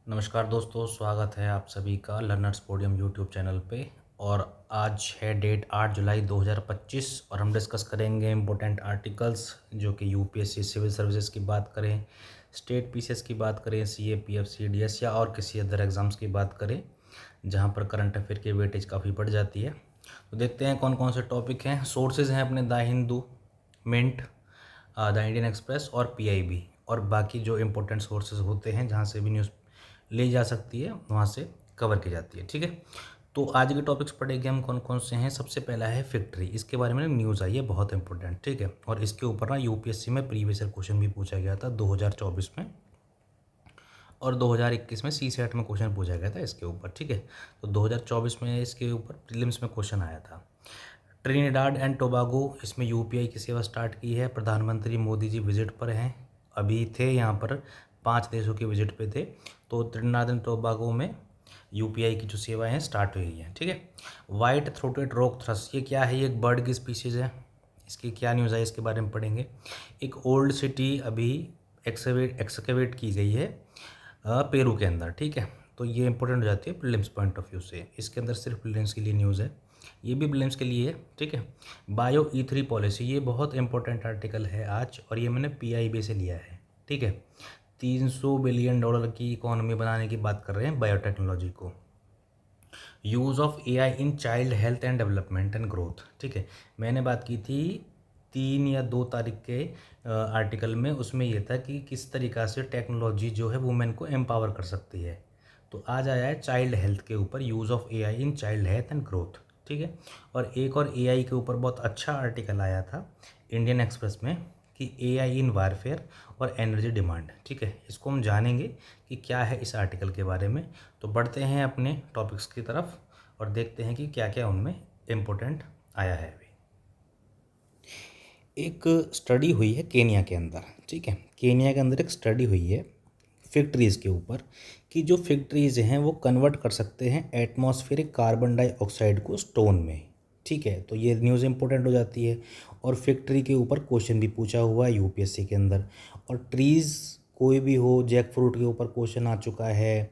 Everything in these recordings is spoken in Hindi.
नमस्कार दोस्तों, स्वागत है आप सभी का लर्नर्स पोडियम यूट्यूब चैनल पे। और आज है डेट 8 जुलाई 2025 और हम डिस्कस करेंगे इम्पोर्टेंट आर्टिकल्स जो कि यूपीएससी सिविल सर्विसेज की बात करें, स्टेट पीसीएस की बात करें, सीए पीएफ सीडीएस या और किसी अदर एग्ज़ाम्स की बात करें जहां पर करंट अफेयर की वेटेज काफ़ी बढ़ जाती है। तो देखते हैं कौन कौन से टॉपिक हैं। सोर्सेज हैं अपने द हिंदू, मिंट, द इंडियन एक्सप्रेस और पीआईबी, और बाकी जो इम्पोर्टेंट सोर्सेज होते हैं जहाँ से भी न्यूज़ ली जा सकती है वहाँ से कवर की जाती है। ठीक है, तो आज के टॉपिक्स पढ़ेंगे हम कौन कौन से हैं। सबसे पहला है फैक्ट्री, इसके बारे में न्यूज़ आई है बहुत इंपॉर्टेंट। ठीक है, और इसके ऊपर ना यूपीएससी में प्रीवियस ईयर क्वेश्चन भी पूछा गया था 2024 में, और 2021 में सी सेट में क्वेश्चन पूछा गया था इसके ऊपर। ठीक है, तो 2024 में इसके ऊपर प्रीलिम्स में क्वेश्चन आया था। ट्रिनिडाड एंड टोबागो, इसमें यूपीआई की सेवा स्टार्ट की है। प्रधानमंत्री मोदी जी विजिट पर हैं, अभी थे यहाँ पर, 5 देशों के विजिट पे थे। तो ट्रिनिडाड एंड टोबागो में यूपीआई की जो सेवाएं हैं स्टार्ट हुई हैं। ठीक है, वाइट थ्रोटेड रॉक थ्रस, ये क्या है? ये एक बर्ड की स्पीसीज़ है। इसकी क्या न्यूज़ है इसके बारे में पढ़ेंगे। एक ओल्ड सिटी अभी एक्सकेवेट की गई है पेरू के अंदर। ठीक है, तो ये इंपॉर्टेंट हो जाती है प्रीलिम्स पॉइंट ऑफ व्यू से। इसके अंदर सिर्फ प्रीलिम्स के लिए न्यूज़ है, ये भी प्रीलिम्स के लिए है। ठीक है, बायो ई3 पॉलिसी, ये बहुत इंपॉर्टेंट आर्टिकल है आज, और ये मैंने पीआईबी से लिया है। ठीक है, $300 बिलियन की इकोनॉमी बनाने की बात कर रहे हैं बायोटेक्नोलॉजी को। Use of AI in child health and development and growth. ठीक है, मैंने बात की थी 3 या 2 तारीख के आर्टिकल में, उसमें ये था कि किस तरीक़ा से टेक्नोलॉजी जो है वुमेन को एम्पावर कर सकती है। तो आज आया है चाइल्ड हेल्थ के ऊपर, use of AI in child health and growth. ठीक है, और एक और एआई के ऊपर बहुत अच्छा आर्टिकल आया था इंडियन एक्सप्रेस में कि एआई इन वारफेयर और एनर्जी डिमांड। ठीक है, इसको हम जानेंगे कि क्या है इस आर्टिकल के बारे में। तो बढ़ते हैं अपने टॉपिक्स की तरफ और देखते हैं कि क्या क्या उनमें इम्पोर्टेंट आया है। अभी एक स्टडी हुई है केनिया के अंदर। ठीक है, केनिया के अंदर एक स्टडी हुई है फैक्ट्रीज़ के ऊपर कि जो फैक्ट्रीज़ हैं वो कन्वर्ट कर सकते हैं एटमॉस्फेरिक कार्बन डाइऑक्साइड को स्टोन में। ठीक है, तो ये न्यूज़ इंपॉर्टेंट हो जाती है, और फैक्ट्री के ऊपर क्वेश्चन भी पूछा हुआ है यूपीएससी के अंदर। और ट्रीज़ कोई भी हो, जैक फ्रूट के ऊपर क्वेश्चन आ चुका है,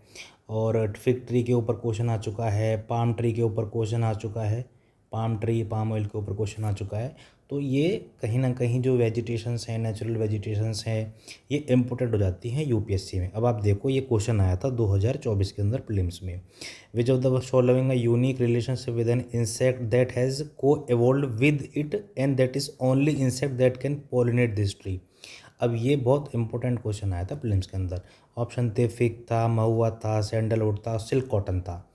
और फैक्ट्री के ऊपर क्वेश्चन आ चुका है, पाम ट्री के ऊपर क्वेश्चन आ चुका है, पाम ट्री पाम ऑयल के ऊपर क्वेश्चन आ चुका है। तो ये कहीं ना कहीं जो वेजिटेशंस हैं, नेचुरल वेजिटेशंस हैं, ये इम्पोर्टेंट हो जाती हैं यूपीएससी में। अब आप देखो, ये क्वेश्चन आया था 2024 के अंदर प्रीलिम्स में। Which of the following a unique relationship with an insect that has coevolve with it and that is only insect that can pollinate this tree. अब ये बहुत इंपॉर्टेंट क्वेश्चन आया था प्रीलिम्स के अंदर। ऑप्शन थे फिग था, महुआ था, सैंडलवुड था, सिल्क कॉटन था।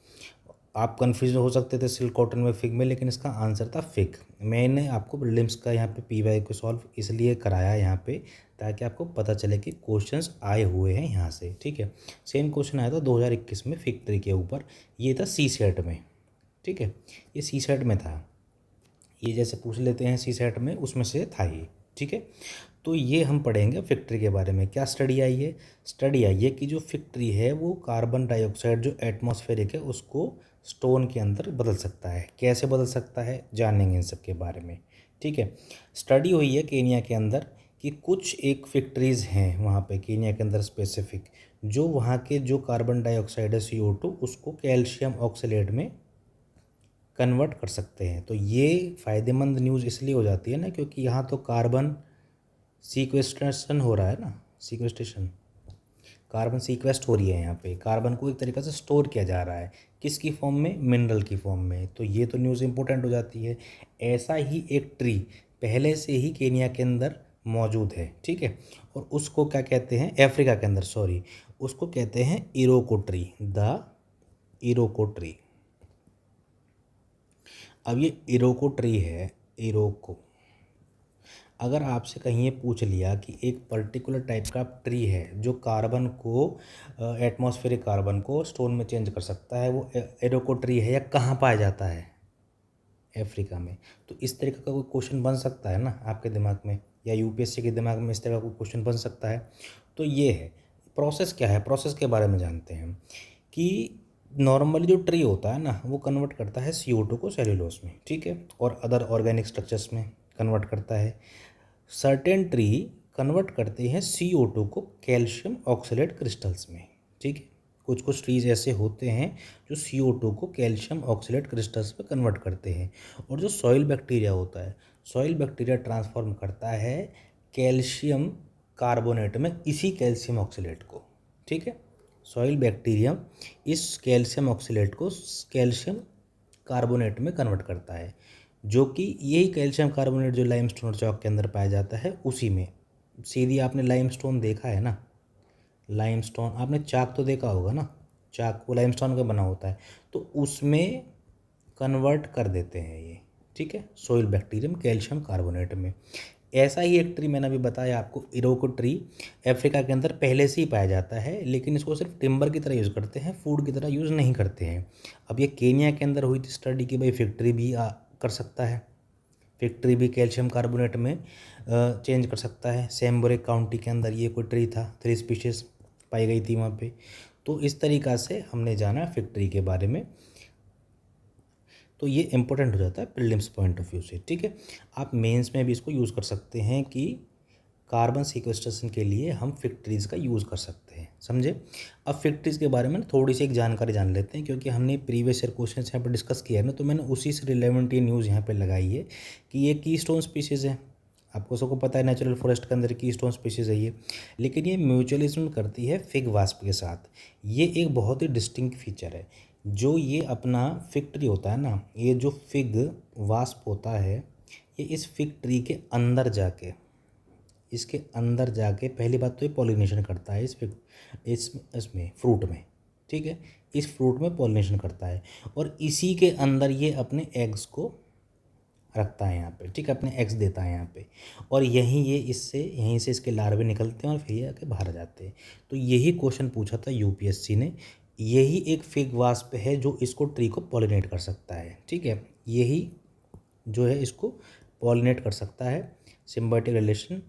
आप कंफ्यूज हो सकते थे सिल्क कॉटन में, फिग में, लेकिन इसका आंसर था फिग। मैंने आपको प्रीलिम्स का यहाँ पे पीवाई को सॉल्व इसलिए कराया यहाँ पे ताकि आपको पता चले कि क्वेश्चंस आए हुए हैं यहाँ से। ठीक है, सेम क्वेश्चन आया था 2021 में फिग ट्री के ऊपर, ये था सी सेट में। ठीक है, ये सी सेट में था, ये जैसे पूछ लेते हैं सी सेट में, उसमें से था ये। ठीक है, तो ये हम पढ़ेंगे फैक्ट्री के बारे में। क्या स्टडी आई है? स्टडी आई है कि जो फैक्ट्री है वो कार्बन डाइऑक्साइड जो एटमॉस्फेरिक है उसको स्टोन के अंदर बदल सकता है। कैसे बदल सकता है जानेंगे इन सब के बारे में। ठीक है, स्टडी हुई है केनिया के अंदर कि कुछ एक फैक्ट्रीज़ हैं वहाँ पे केनिया के अंदर स्पेसिफिक, जो वहाँ के जो कार्बन डाइऑक्साइड है CO2 उसको कैल्शियम ऑक्सलेट में कन्वर्ट कर सकते हैं। तो ये फ़ायदेमंद न्यूज़ इसलिए हो जाती है ना, क्योंकि यहाँ तो कार्बन सीक्वेस्ट्रेशन हो रहा है ना, सीक्वेस्ट्रेशन, कार्बन सीक्वेस्ट हो रही है यहाँ पे, कार्बन को एक तरीक़े से स्टोर किया जा रहा है। किसकी फॉर्म में? मिनरल की फॉर्म में। तो ये तो न्यूज़ इंपॉर्टेंट हो जाती है। ऐसा ही एक ट्री पहले से ही केनिया के अंदर मौजूद है। ठीक है, और उसको क्या कहते हैं? अफ्रीका के अंदर, सॉरी, उसको कहते हैं इरोको ट्री, द इरोको ट्री। अब ये इरोको ट्री है, इरोको, अगर आपसे कहीं ये पूछ लिया कि एक पर्टिकुलर टाइप का ट्री है जो कार्बन को, एटमॉस्फेरिक कार्बन को स्टोन में चेंज कर सकता है, वो इरोको ट्री है या कहाँ पाया जाता है? अफ्रीका में। तो इस तरीके का कोई क्वेश्चन बन सकता है ना आपके दिमाग में, या यूपीएससी के दिमाग में इस तरह का कोई क्वेश्चन बन सकता है। तो ये है प्रोसेस। क्या है प्रोसेस के बारे में जानते हैं कि नॉर्मली जो ट्री होता है ना वो कन्वर्ट करता है CO2 को सेल्यूलोज में। ठीक है, और अदर ऑर्गेनिक स्ट्रक्चर्स में कन्वर्ट करता है। सर्टेन ट्री कन्वर्ट करते हैं CO2 को कैल्शियम ऑक्सलेट क्रिस्टल्स में। ठीक है, कुछ कुछ ट्रीज ऐसे होते हैं जो CO2 को कैल्शियम ऑक्सलेट क्रिस्टल्स में कन्वर्ट करते हैं। और जो सॉइल बैक्टीरिया होता है, सॉइल बैक्टीरिया ट्रांसफॉर्म करता है कैल्शियम कार्बोनेट में इसी कैल्शियम ऑक्सलेट को। ठीक है, सॉइल बैक्टीरिया इस कैल्शियम ऑक्सलेट को कैल्शियम कार्बोनेट में कन्वर्ट करता है, जो कि यही कैल्शियम कार्बोनेट जो लाइमस्टोन और चॉक के अंदर पाया जाता है उसी में। सीधी आपने लाइमस्टोन देखा है ना, लाइमस्टोन आपने चाक तो देखा होगा ना, चाक वो लाइमस्टोन का बना होता है, तो उसमें कन्वर्ट कर देते हैं ये। ठीक है, सोइल बैक्टीरियम कैल्शियम कार्बोनेट में। ऐसा ही एक ट्री मैंने अभी बताया आपको, इरोको ट्री, अफ्रीका के अंदर पहले से ही पाया जाता है, लेकिन इसको सिर्फ टिम्बर की तरह यूज़ करते हैं, फूड की तरह यूज़ नहीं करते हैं। अब ये केनिया के अंदर हुई थी स्टडी कि भाई फिग ट्री भी कर सकता है, फिग ट्री भी कैल्शियम कार्बोनेट में चेंज कर सकता है। सैम्बोरे काउंटी के अंदर ये कोई ट्री था, 3 स्पीशीज़ पाई गई थी वहाँ पे। तो इस तरीक़ा से हमने जाना फिग ट्री के बारे में, तो ये इम्पोर्टेंट हो जाता है प्रीलिम्स पॉइंट ऑफ व्यू से। ठीक है, आप मेंस में भी इसको यूज़ कर सकते हैं कि कार्बन सीक्वेस्ट्रेशन के लिए हम फिग ट्रीज़ का यूज़ कर सकते हैं, समझे। अब फिग ट्रीज़ के बारे में थोड़ी सी एक जानकारी जान लेते हैं, क्योंकि हमने प्रीवियस ईयर क्वेश्चन यहाँ पर डिस्कस किया है ना, तो मैंने उसी से रिलेवेंट ये न्यूज़ यहाँ पर लगाई है कि ये कीस्टोन स्पीशीज़ है। आपको सबको पता है नेचुरल फॉरेस्ट के अंदर कीस्टोन स्पीशीज़ है ये, लेकिन ये म्यूचुअलिज्म करती है फिग वास्प के साथ। ये एक बहुत ही डिस्टिंक्ट फीचर है। जो ये अपना फिग ट्री होता है ना, ये जो फिग वास्प होता है, ये इस फिग ट्री के अंदर जाके, इसके अंदर जाके पहली बात तो ये पॉलिनेशन करता है इसमें फ्रूट में। ठीक है, इस फ्रूट में पॉलिनेशन करता है और इसी के अंदर ये अपने एग्स को रखता है यहाँ पे। ठीक है, अपने एग्स देता है यहाँ पे, और यहीं से इसके लार्वे निकलते हैं और फिर ये आके बाहर आ जाते हैं। तो यही क्वेश्चन पूछा था यूपीएससी ने। यही एक फिग वास्प है जो इसको ट्री को पॉलिनेट कर सकता है। ठीक है, यही जो है इसको पॉलिनेट कर सकता है, सिम्बायोटिक रिलेशन,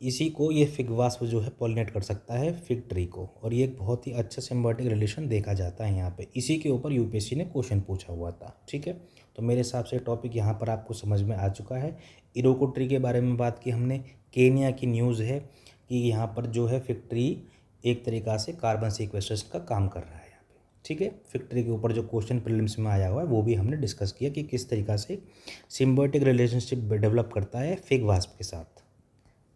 इसी को ये फिग वास्प जो है पॉलिनेट कर सकता है फिग ट्री को, और ये एक बहुत ही अच्छा सिम्बायोटिक रिलेशन देखा जाता है यहाँ पे। इसी के ऊपर यूपीएससी ने क्वेश्चन पूछा हुआ था। ठीक है, तो मेरे हिसाब से टॉपिक यहाँ पर आपको समझ में आ चुका है। इरोको ट्री के बारे में बात की हमने, केनिया की न्यूज़ है कि यहाँ पर जो है फिग ट्री एक तरीक़ा से कार्बन सीक्वेस्ट्रेशन का काम कर रहा है यहाँ पे। ठीक है, फिग ट्री के ऊपर जो क्वेश्चन प्रीलिम्स में आया हुआ है वो भी हमने डिस्कस किया कि किस तरीक़ा से सिम्बायोटिक रिलेशनशिप डेवलप करता है फिग वास्प के साथ।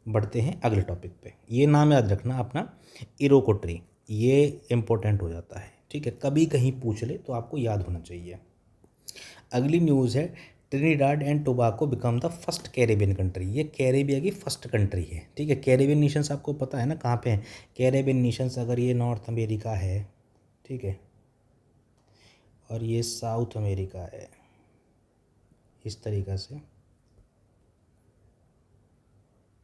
बढ़ते हैं अगले टॉपिक पे। ये नाम याद रखना अपना, इरोको ट्री, ये इम्पोर्टेंट हो जाता है। ठीक है, कभी कहीं पूछ ले तो आपको याद होना चाहिए। अगली न्यूज़ है, Trinidad and tobacco become the first Caribbean country. ये कैरेबिया की फर्स्ट कंट्री है। ठीक है, कैरेबियन नेशंस आपको पता है ना कहाँ पे हैं। कैरेबियन नेशंस अगर ये नॉर्थ अमेरिका है, ठीक है, और ये साउथ अमेरिका है, इस तरीक़ा से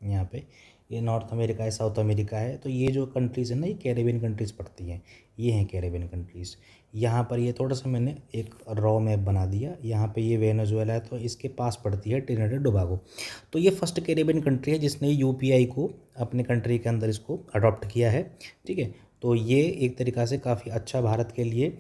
यहाँ पे ये नॉर्थ अमेरिका है, साउथ अमेरिका है, तो ये जो कंट्रीज़ है ना, ये कैरेबियन कंट्रीज़ पड़ती हैं। ये हैं कैरेबियन कंट्रीज़। यहाँ पर ये थोड़ा सा मैंने एक रॉ मैप बना दिया। यहाँ पे ये वेनेजुएला है, तो इसके पास पड़ती है ट्रिनिडाड एंड टोबागो। तो ये फर्स्ट कैरेबियन कंट्री है जिसने यूपीआई को अपने कंट्री के अंदर इसको अडॉप्ट किया है। ठीक है, तो ये एक तरीक़ा से काफ़ी अच्छा भारत के लिए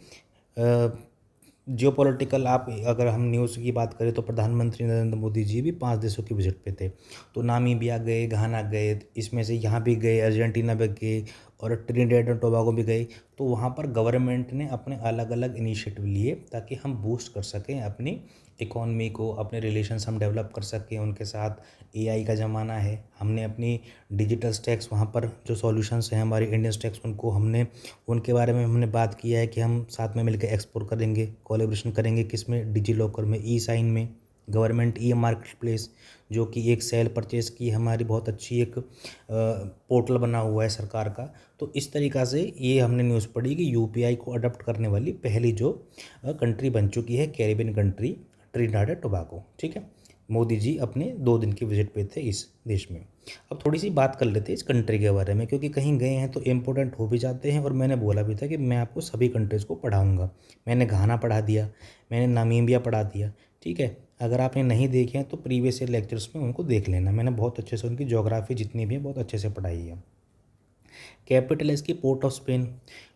जियोपॉलिटिकल, आप अगर हम न्यूज़ की बात करें तो प्रधानमंत्री नरेंद्र मोदी जी भी 5 देशों की विजिट पे थे। तो नामीबिया गए, घाना गए, इसमें से यहाँ भी गए, अर्जेंटीना भी गए और ट्रिनिडेड एंड टोबागो भी गए। तो वहाँ पर गवर्नमेंट ने अपने अलग अलग इनिशिएटिव लिए ताकि हम बूस्ट कर सकें अपनी इकॉनमी को, अपने रिलेशंस हम डेवलप कर सकें उनके साथ। एआई का ज़माना है, हमने अपनी डिजिटल स्टैक्स वहाँ पर जो सॉल्यूशंस हैं हमारे इंडियन स्टैक्स, उनके बारे में हमने बात किया है कि हम साथ में मिलकर एक्सप्लोर करेंगे, कोलैबोरेशन करेंगे, किस में, डिजी लॉकर में, ई साइन में, गवर्नमेंट ई मार्केट प्लेस, जो कि एक सेल परचेज़ की हमारी बहुत अच्छी एक पोर्टल बना हुआ है सरकार का। तो इस तरीक़ा से ये हमने न्यूज़ पढ़ी कि यूपीआई को अडॉप्ट करने वाली पहली जो कंट्री बन चुकी है Caribbean country, Trinidad and Tobago. ठीक है, मोदी जी अपने 2 दिन की विजिट पे थे इस देश में। अब थोड़ी सी बात कर लेते हैं इस कंट्री के बारे में, क्योंकि कहीं गए हैं तो इम्पोर्टेंट हो भी जाते हैं, और मैंने बोला भी था कि मैं आपको सभी कंट्रीज़ को पढ़ाऊँगा। मैंने घाना पढ़ा दिया, मैंने नामीबिया पढ़ा दिया। ठीक है, अगर आपने नहीं देखे हैं तो प्रीवियस ईयर लेक्चर्स में उनको देख लेना। मैंने बहुत अच्छे से उनकी ज्योग्राफी जितनी भी है बहुत अच्छे से पढ़ाई है। कैपिटल है इसकी पोर्ट ऑफ स्पेन।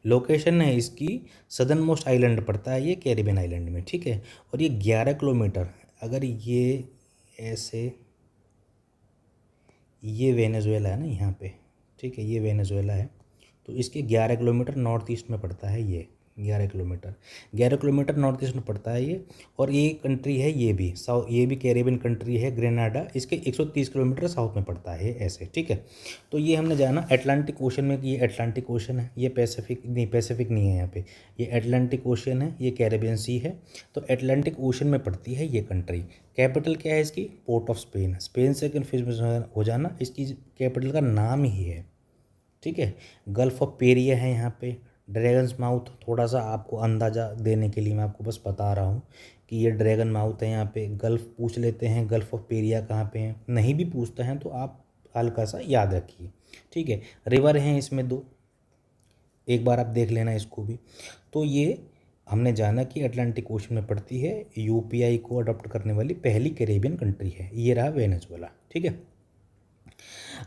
लोकेशन है इसकी सदर्न मोस्ट आइलैंड पड़ता है ये कैरिबियन आइलैंड में। ठीक है, और ये 11 किलोमीटर, अगर ये ऐसे, ये वेनेजुएला है ना यहाँ पे, ठीक है, ये वेनेजुएला है, तो इसके 11 किलोमीटर नॉर्थ ईस्ट में पड़ता है ये, 11 किलोमीटर नॉर्थ ईस्ट में पड़ता है ये। और ये कंट्री है ये भी साउथ, ये भी कैरेबियन कंट्री है ग्रेनाडा, इसके 130 किलोमीटर साउथ में पड़ता है ऐसे, ठीक है। तो ये हमने जाना अटलांटिक ओशन में कि ये अटलांटिक ओशन है, ये पैसिफिक नहीं है यहाँ पे, ये अटलांटिक ओशन है, ये कैरेबियन सी है। तो अटलांटिक ओशन में पड़ती है ये कंट्री। कैपिटल क्या है इसकी? Port of Spain. स्पेन से कन्फ्यूज हो जाना, इसकी कैपिटल का नाम ही है, ठीक है। गल्फ ऑफ पेरिया है यहाँ पे। ड्रैगन्स माउथ, थोड़ा सा आपको अंदाज़ा देने के लिए मैं आपको बस बता रहा हूँ कि ये ड्रैगन माउथ है यहाँ पे। गल्फ पूछ लेते हैं, गल्फ ऑफ पेरिया कहाँ पे है, नहीं भी पूछते हैं तो आप हल्का सा याद रखिए, ठीक है। रिवर हैं इसमें 2, एक बार आप देख लेना इसको भी। तो ये हमने जाना कि अटलांटिक ओशन में पड़ती है, यूपीआई को अडॉप्ट करने वाली पहली कैरेबियन कंट्री है, ये रहा वेनेजुएला, ठीक है।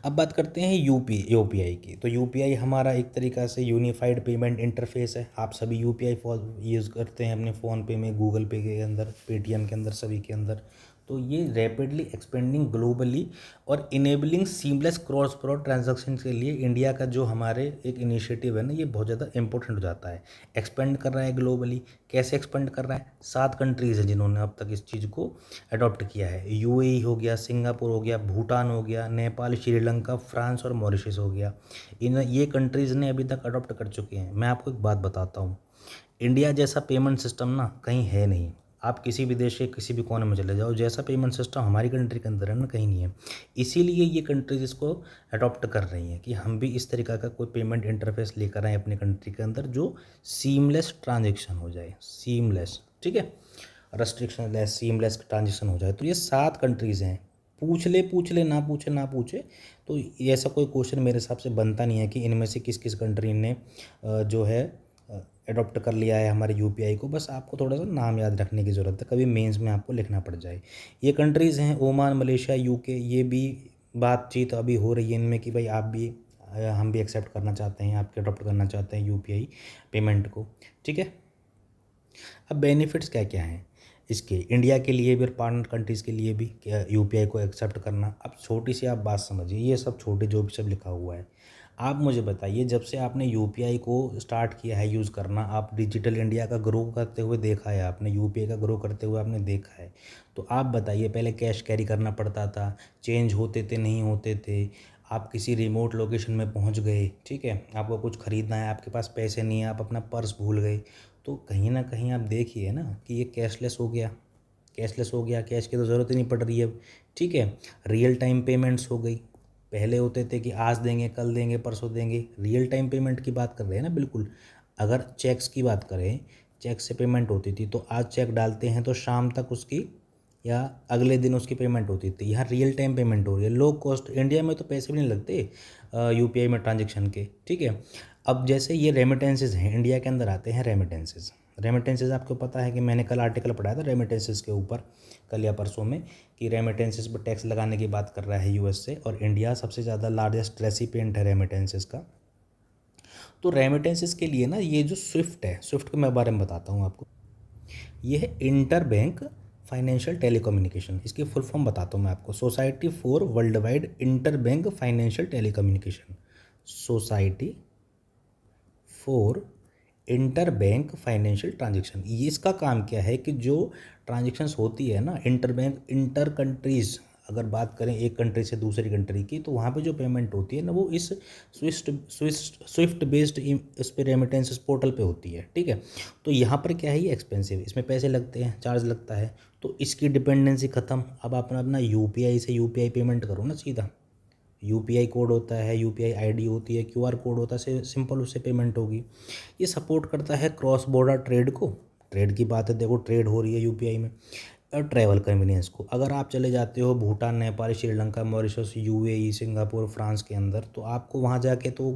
अब बात करते हैं यूपीआई की। तो यूपीआई हमारा एक तरीक़ा से यूनिफाइड पेमेंट इंटरफेस है। आप सभी यूपीआई यूज़ करते हैं अपने फ़ोन पे में, गूगल पे के अंदर, पेटीएम के अंदर, सभी के अंदर। तो ये रैपिडली एक्सपेंडिंग ग्लोबली और enabling seamless cross border transaction के लिए इंडिया का जो हमारे एक इनिशिएटिव है ना, ये बहुत ज़्यादा इंपॉर्टेंट हो जाता है। एक्सपेंड कर रहा है ग्लोबली, कैसे एक्सपेंड कर रहा है? 7 कंट्रीज़ हैं जिन्होंने अब तक इस चीज़ को अडॉप्ट किया है। यूएई हो गया, सिंगापुर हो गया, भूटान हो गया, नेपाल, श्रीलंका, फ्रांस और मॉरिशस हो गया। ये कंट्रीज़ ने अभी तक अडॉप्ट कर चुके हैं। मैं आपको एक बात बताता हूँ, इंडिया जैसा पेमेंट सिस्टम ना कहीं है नहीं। आप किसी भी देश के किसी भी कोने में चले जाओ, जैसा पेमेंट सिस्टम हमारी कंट्री के अंदर है ना, कहीं नहीं है। इसीलिए ये कंट्रीज इसको अडॉप्ट कर रही हैं कि हम भी इस तरीक़ा का कोई पेमेंट इंटरफेस लेकर आए अपने कंट्री के अंदर जो सीमलेस ट्रांजेक्शन हो जाए, सीमलेस, ठीक है, रेस्ट्रिक्शन लेस, सीमलेस ट्रांजेक्शन हो जाए। तो ये 7 कंट्रीज़ हैं। पूछ ले ना पूछे तो ये ऐसा कोई क्वेश्चन मेरे हिसाब से बनता नहीं है कि इनमें से किस किस कंट्री ने जो है अडॉप्ट कर लिया है हमारे यूपीआई को। बस आपको थोड़ा सा नाम याद रखने की ज़रूरत है, कभी मेंस में आपको लिखना पड़ जाए। ये कंट्रीज़ हैं ओमान, मलेशिया, यूके। ये भी बातचीत अभी हो रही है इनमें कि भाई आप भी हम भी एक्सेप्ट करना चाहते हैं, आपके अडॉप्ट करना चाहते हैं यूपीआई पेमेंट को, ठीक है। अब बेनिफिट्स क्या क्या हैं इसके इंडिया के लिए भी और पार्टनर कंट्रीज़ के लिए भी यूपीआई को एक्सेप्ट करना। अब छोटी सी आप बात समझिए, ये सब छोटे जो भी सब लिखा हुआ है, आप मुझे बताइए जब से आपने यूपीआई को स्टार्ट किया है यूज़ करना, आप डिजिटल इंडिया का ग्रो करते हुए देखा है आपने, यूपीआई का ग्रो करते हुए आपने देखा है, तो आप बताइए पहले कैश कैरी करना पड़ता था, चेंज होते थे नहीं होते थे, आप किसी रिमोट लोकेशन में पहुंच गए, ठीक है, आपको कुछ ख़रीदना है, आपके पास पैसे नहीं है, आप अपना पर्स भूल गए, तो कहीं ना कहीं आप देखिए ना कि ये कैशलेस हो गया, कैश की तो ज़रूरत ही नहीं पड़ रही है अब, ठीक है। रियल टाइम पेमेंट्स हो गई, पहले होते थे कि आज देंगे, कल देंगे, परसों देंगे। रियल टाइम पेमेंट की बात कर रहे हैं ना, बिल्कुल। अगर चेक्स की बात करें, चेक से पेमेंट होती थी तो आज चेक डालते हैं तो शाम तक उसकी या अगले दिन उसकी पेमेंट होती थी। यहाँ रियल टाइम पेमेंट हो रही है, लो कॉस्ट। इंडिया में तो पैसे भी नहीं लगते यूपीआई में ट्रांजेक्शन के, ठीक है। अब जैसे ये रेमिटेंसेज हैं, इंडिया के अंदर आते हैं रेमिटेंसेज आपको पता है कि मैंने कल आर्टिकल पढ़ाया था रेमिटेंसेज के ऊपर, कल या परसों में, कि रेमिटेंसेज पर टैक्स लगाने की बात कर रहा है यूएस से, और इंडिया सबसे ज़्यादा लार्जेस्ट रेसिपिएंट है रेमिटेंसेज का। तो रेमिटेंसेज के लिए ना ये जो स्विफ्ट है, स्विफ्ट के मैं बारे में बताता हूँ आपको। ये है इंटर बैंक फाइनेंशियल टेलीकम्युनिकेशन, इसकी फुल फॉर्म बताता हूँ मैं आपको। Society for world wide inter bank financial telecommunication, society for inter bank financial transaction. ये इसका काम क्या है कि जो ट्रांजेक्शंस होती है ना इंटर बैंक, इंटर कंट्रीज़, अगर बात करें एक कंट्री से दूसरी कंट्री की, तो वहाँ पे जो पेमेंट होती है ना वो इस स्विफ्ट बेस्ड इस पे रेमिटेंसेस पोर्टल पे होती है, ठीक है। तो यहाँ पर क्या है, ये एक्सपेंसिव, इसमें पैसे लगते हैं, चार्ज लगता है, तो इसकी डिपेंडेंसी ख़त्म। अब अपना अपना यूपीआई से यूपीआई पेमेंट करो ना सीधा। यूपीआई कोड होता है, यूपीआई आईडी होती है, क्यूआर कोड होता है, सिंपल उससे पेमेंट होगी। ये सपोर्ट करता है क्रॉस बॉर्डर ट्रेड को। ट्रेड की बात है, देखो ट्रेड हो रही है यूपीआई में। और ट्रैवल कन्वीनियंस को, अगर आप चले जाते हो Bhutan, Nepal, Sri Lanka, Mauritius, UAE, Singapore, France के अंदर, तो आपको वहाँ जाके तो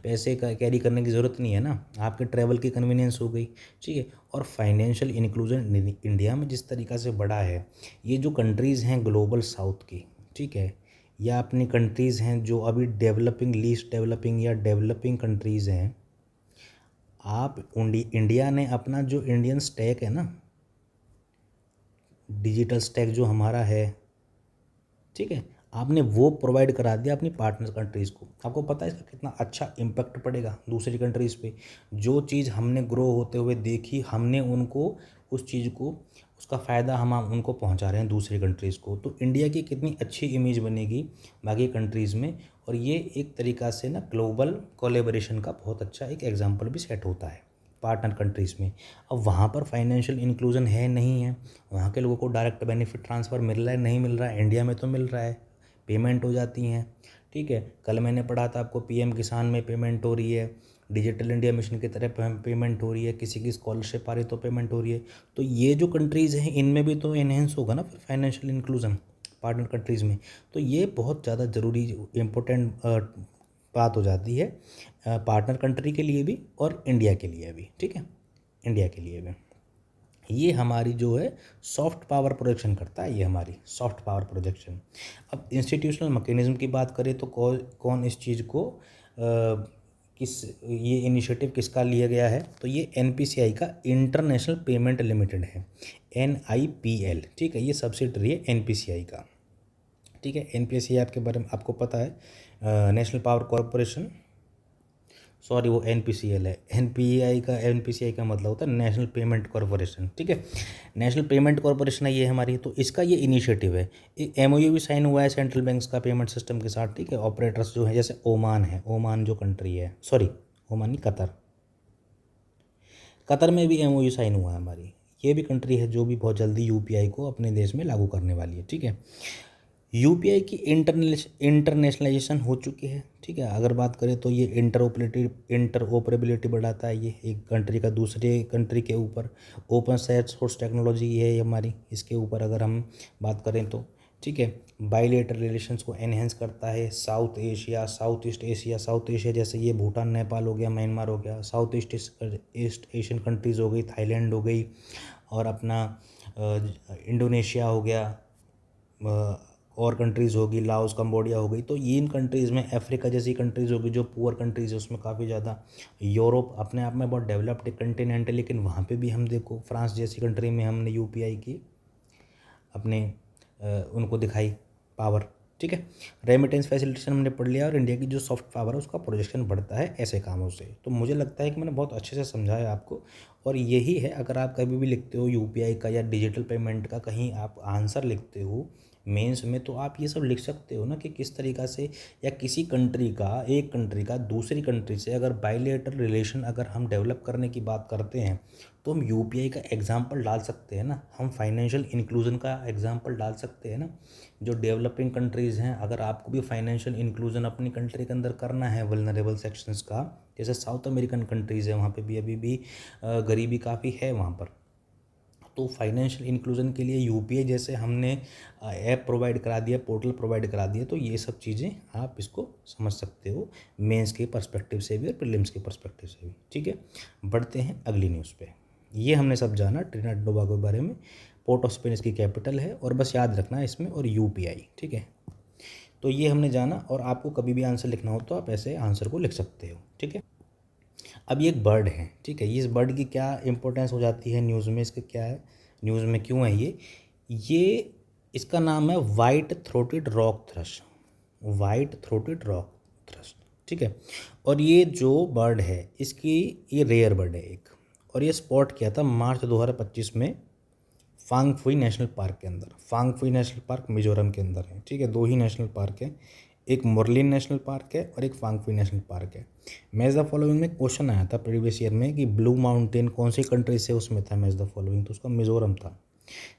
पैसे का कैरी करने की ज़रूरत नहीं है ना, आपके ट्रैवल की कन्वीनियंस हो गई, ठीक है। और फाइनेंशियल इंक्लूजन इंडिया में जिस तरीक़ा से बढ़ा है, ये जो कंट्रीज़ हैं ग्लोबल साउथ की, ठीक है, या अपनी कंट्रीज़ हैं जो अभी डेवलपिंग, लीस्ट डेवलपिंग या डेवलपिंग कंट्रीज़ हैं, आप इंडिया ने अपना जो इंडियन स्टैक है ना, डिजिटल स्टैक जो हमारा है, ठीक है, आपने वो प्रोवाइड करा दिया अपनी पार्टनर कंट्रीज़ को। आपको पता है इसका कितना अच्छा इम्पैक्ट पड़ेगा दूसरी कंट्रीज़ पे। जो चीज़ हमने ग्रो होते हुए देखी, हमने उनको उस चीज़ को, उसका फ़ायदा हम उनको पहुंचा रहे हैं दूसरी कंट्रीज़ को। तो इंडिया की कितनी अच्छी इमेज बनेगी बाकी कंट्रीज़ में, और ये एक तरीक़ा से ना ग्लोबल कोलैबोरेशन का बहुत अच्छा एक एग्जांपल भी सेट होता है पार्टनर कंट्रीज़ में। अब वहाँ पर फाइनेंशियल इंक्लूजन है नहीं है, वहाँ के लोगों को डायरेक्ट बेनिफिट ट्रांसफ़र मिल रहा है नहीं मिल रहा है, इंडिया में तो मिल रहा है, पेमेंट हो जाती हैं, ठीक है। कल मैंने पढ़ा था आपको पीएम किसान में पेमेंट हो रही है, डिजिटल इंडिया मिशन की तरह पेमेंट हो रही है, किसी की स्कॉलरशिप आ रही तो पेमेंट हो रही है। तो ये जो कंट्रीज़ हैं इनमें भी तो एनहेंस होगा ना फिर फाइनेंशियल इंक्लूजन पार्टनर कंट्रीज़ में। तो ये बहुत ज़्यादा ज़रूरी इम्पोर्टेंट बात हो जाती है पार्टनर कंट्री के लिए भी और इंडिया के लिए भी, ठीक है, इंडिया के लिए भी। ये हमारी जो है सॉफ्ट पावर प्रोजेक्शन करता है, ये हमारी सॉफ्ट पावर प्रोजेक्शन। अब इंस्टीट्यूशनल मैकेनिज्म की बात करें तो कौन इस चीज़ को किस ये इनिशिएटिव किसका लिया गया है, तो ये एनपीसीआई का इंटरनेशनल पेमेंट लिमिटेड है, एनआईपीएल, ठीक है। ये सब्सिडरी है एनपीसीआई का, ठीक है। एनपीसीआई आपके बारे में आपको पता है, नेशनल पावर कॉरपोरेशन, सॉरी वो एनपीसीएल है। एनपीसीआई का मतलब होता है नेशनल पेमेंट कॉरपोरेशन, ठीक है। नेशनल पेमेंट कॉरपोरेशन है ये हमारी। तो इसका ये इनिशिएटिव है, एक एमओयू भी साइन हुआ है सेंट्रल बैंक्स का पेमेंट सिस्टम के साथ, ठीक है। ऑपरेटर्स जो है जैसे ओमान है, ओमान जो कंट्री है, सॉरी ओमान नहीं, कतर में भी एमओयू साइन हुआ है हमारी। ये भी कंट्री है जो भी बहुत जल्दी यूपीआई को अपने देश में लागू करने वाली है, ठीक है। यूपीआई की इंटरनेशनलाइजेशन हो चुकी है, ठीक है। अगर बात करें तो ये इंटरऑपरेबिलिटी बढ़ाता है, ये एक कंट्री का दूसरे कंट्री के ऊपर। ओपन सोर्स टेक्नोलॉजी है ये हमारी, इसके ऊपर अगर हम बात करें तो, ठीक है। बायलैटरल रिलेशंस को एनहेंस करता है। साउथ ईस्ट एशिया जैसे ये भूटान, नेपाल हो गया, म्यांमार हो गया, साउथ ईस्ट एशियन कंट्रीज़ हो गई, थाईलैंड हो गई, और अपना इंडोनेशिया हो गया, और कंट्रीज़ होगी, लाओस, कंबोडिया हो गई। तो ये इन कंट्रीज़ में, अफ्रीका जैसी कंट्रीज़ होगी जो पुअर कंट्रीज़ है उसमें काफ़ी ज़्यादा। यूरोप अपने आप में बहुत डेवलप्ड कंटिनेंट है, लेकिन वहाँ पे भी हम देखो फ्रांस जैसी कंट्री में हमने यूपीआई की अपने उनको दिखाई पावर, ठीक है। रेमिटेंस फैसिलिटेशन हमने पढ़ लिया, और इंडिया की जो सॉफ्ट पावर है उसका प्रोजेक्शन बढ़ता है ऐसे कामों से। तो मुझे लगता है कि मैंने बहुत अच्छे से समझाया आपको, और यही है, अगर आप कभी भी लिखते हो यूपीआई का या डिजिटल पेमेंट का कहीं आप आंसर लिखते हो मेंस में, तो आप ये सब लिख सकते हो ना कि किस तरीक़ा से, या किसी कंट्री का, एक कंट्री का दूसरी कंट्री से अगर बायलैटरल रिलेशन अगर हम डेवलप करने की बात करते हैं तो हम यूपीआई का एग्जांपल डाल सकते हैं ना, हम फाइनेंशियल इंक्लूजन का एग्जांपल डाल सकते हैं ना। जो डेवलपिंग कंट्रीज़ हैं, अगर आपको भी फाइनेंशियल इंक्लूजन अपनी कंट्री के अंदर करना है वल्नरेबल सेक्शंस का, जैसे साउथ अमेरिकन कंट्रीज़ है वहाँ पे भी अभी भी गरीबी काफ़ी है वहाँ पर। तो फाइनेंशियल इंक्लूजन के लिए यूपीआई जैसे हमने ऐप प्रोवाइड करा दिया, पोर्टल प्रोवाइड करा दिया, तो ये सब चीज़ें आप इसको समझ सकते हो मेंस के पर्सपेक्टिव से भी और प्रीलिम्स के पर्सपेक्टिव से भी, ठीक है। बढ़ते हैं अगली न्यूज़ पे। ये हमने सब जाना ट्रिनिडाद टोबैगो के बारे में, पोर्ट ऑफ स्पेन इसकी कैपिटल है, और बस याद रखना है इसमें, और यूपीआई, ठीक है। तो ये हमने जाना, और आपको कभी भी आंसर लिखना हो तो आप ऐसे आंसर को लिख सकते हो, ठीक है। अब ये एक बर्ड है, ठीक है। ये इस बर्ड की क्या इंपॉर्टेंस हो जाती है न्यूज़ में, इसका क्या है, न्यूज़ में क्यों है ये इसका नाम है white throated rock thrust, white throated rock thrust, ठीक है। और ये जो बर्ड है इसकी, ये रेयर बर्ड है एक, और ये स्पॉट किया था मार्च 2025 में फांगफुई नेशनल पार्क के अंदर। फांगफुई नेशनल पार्क मिजोरम के अंदर है, ठीक है। दो ही नेशनल पार्क है, एक मुरलिन नेशनल पार्क है और एक फांगफुई नेशनल पार्क है। मैच द फॉलोइंग में क्वेश्चन आया था प्रीवियस ईयर में कि ब्लू माउंटेन कौन सी कंट्री से, उसमें था मैच द फॉलोइंग, तो उसका मिजोरम था,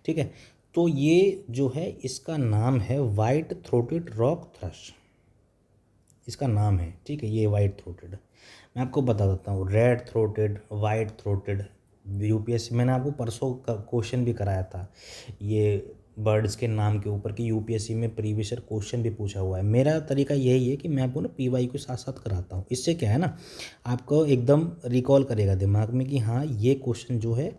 ठीक है। तो ये जो है इसका नाम है वाइट थ्रोटेड रॉक थ्रश, इसका नाम है, ठीक है। ये वाइट थ्रोटेड, मैं आपको बता देता हूँ, red throated, white throated, UPSC मैंने आपको परसों का क्वेश्चन भी कराया था ये बर्ड्स के नाम के ऊपर कि यूपीएससी में प्रीवियस ईयर क्वेश्चन भी पूछा हुआ है। मेरा तरीका यही है कि मैं आपको ना पीवाई को साथ साथ कराता हूँ, इससे क्या है ना, आपको एकदम रिकॉल करेगा दिमाग में कि हाँ ये क्वेश्चन जो है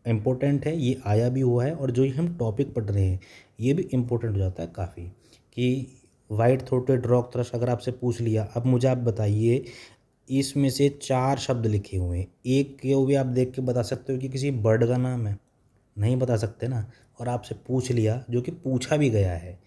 इम्पोर्टेंट है, ये आया भी हुआ है, और जो हम टॉपिक पढ़ रहे हैं ये भी इम्पोर्टेंट हो जाता है काफ़ी। कि वाइट थ्रोटेड रॉक थ्रश अगर आपसे पूछ लिया, अब मुझे आप बताइए इसमें से 4 शब्द लिखे हुए हैं, एक को भी आप देख के बता सकते हो कि किसी बर्ड का नाम है, नहीं बता सकते ना। और आपसे पूछ लिया, जो कि पूछा भी गया है,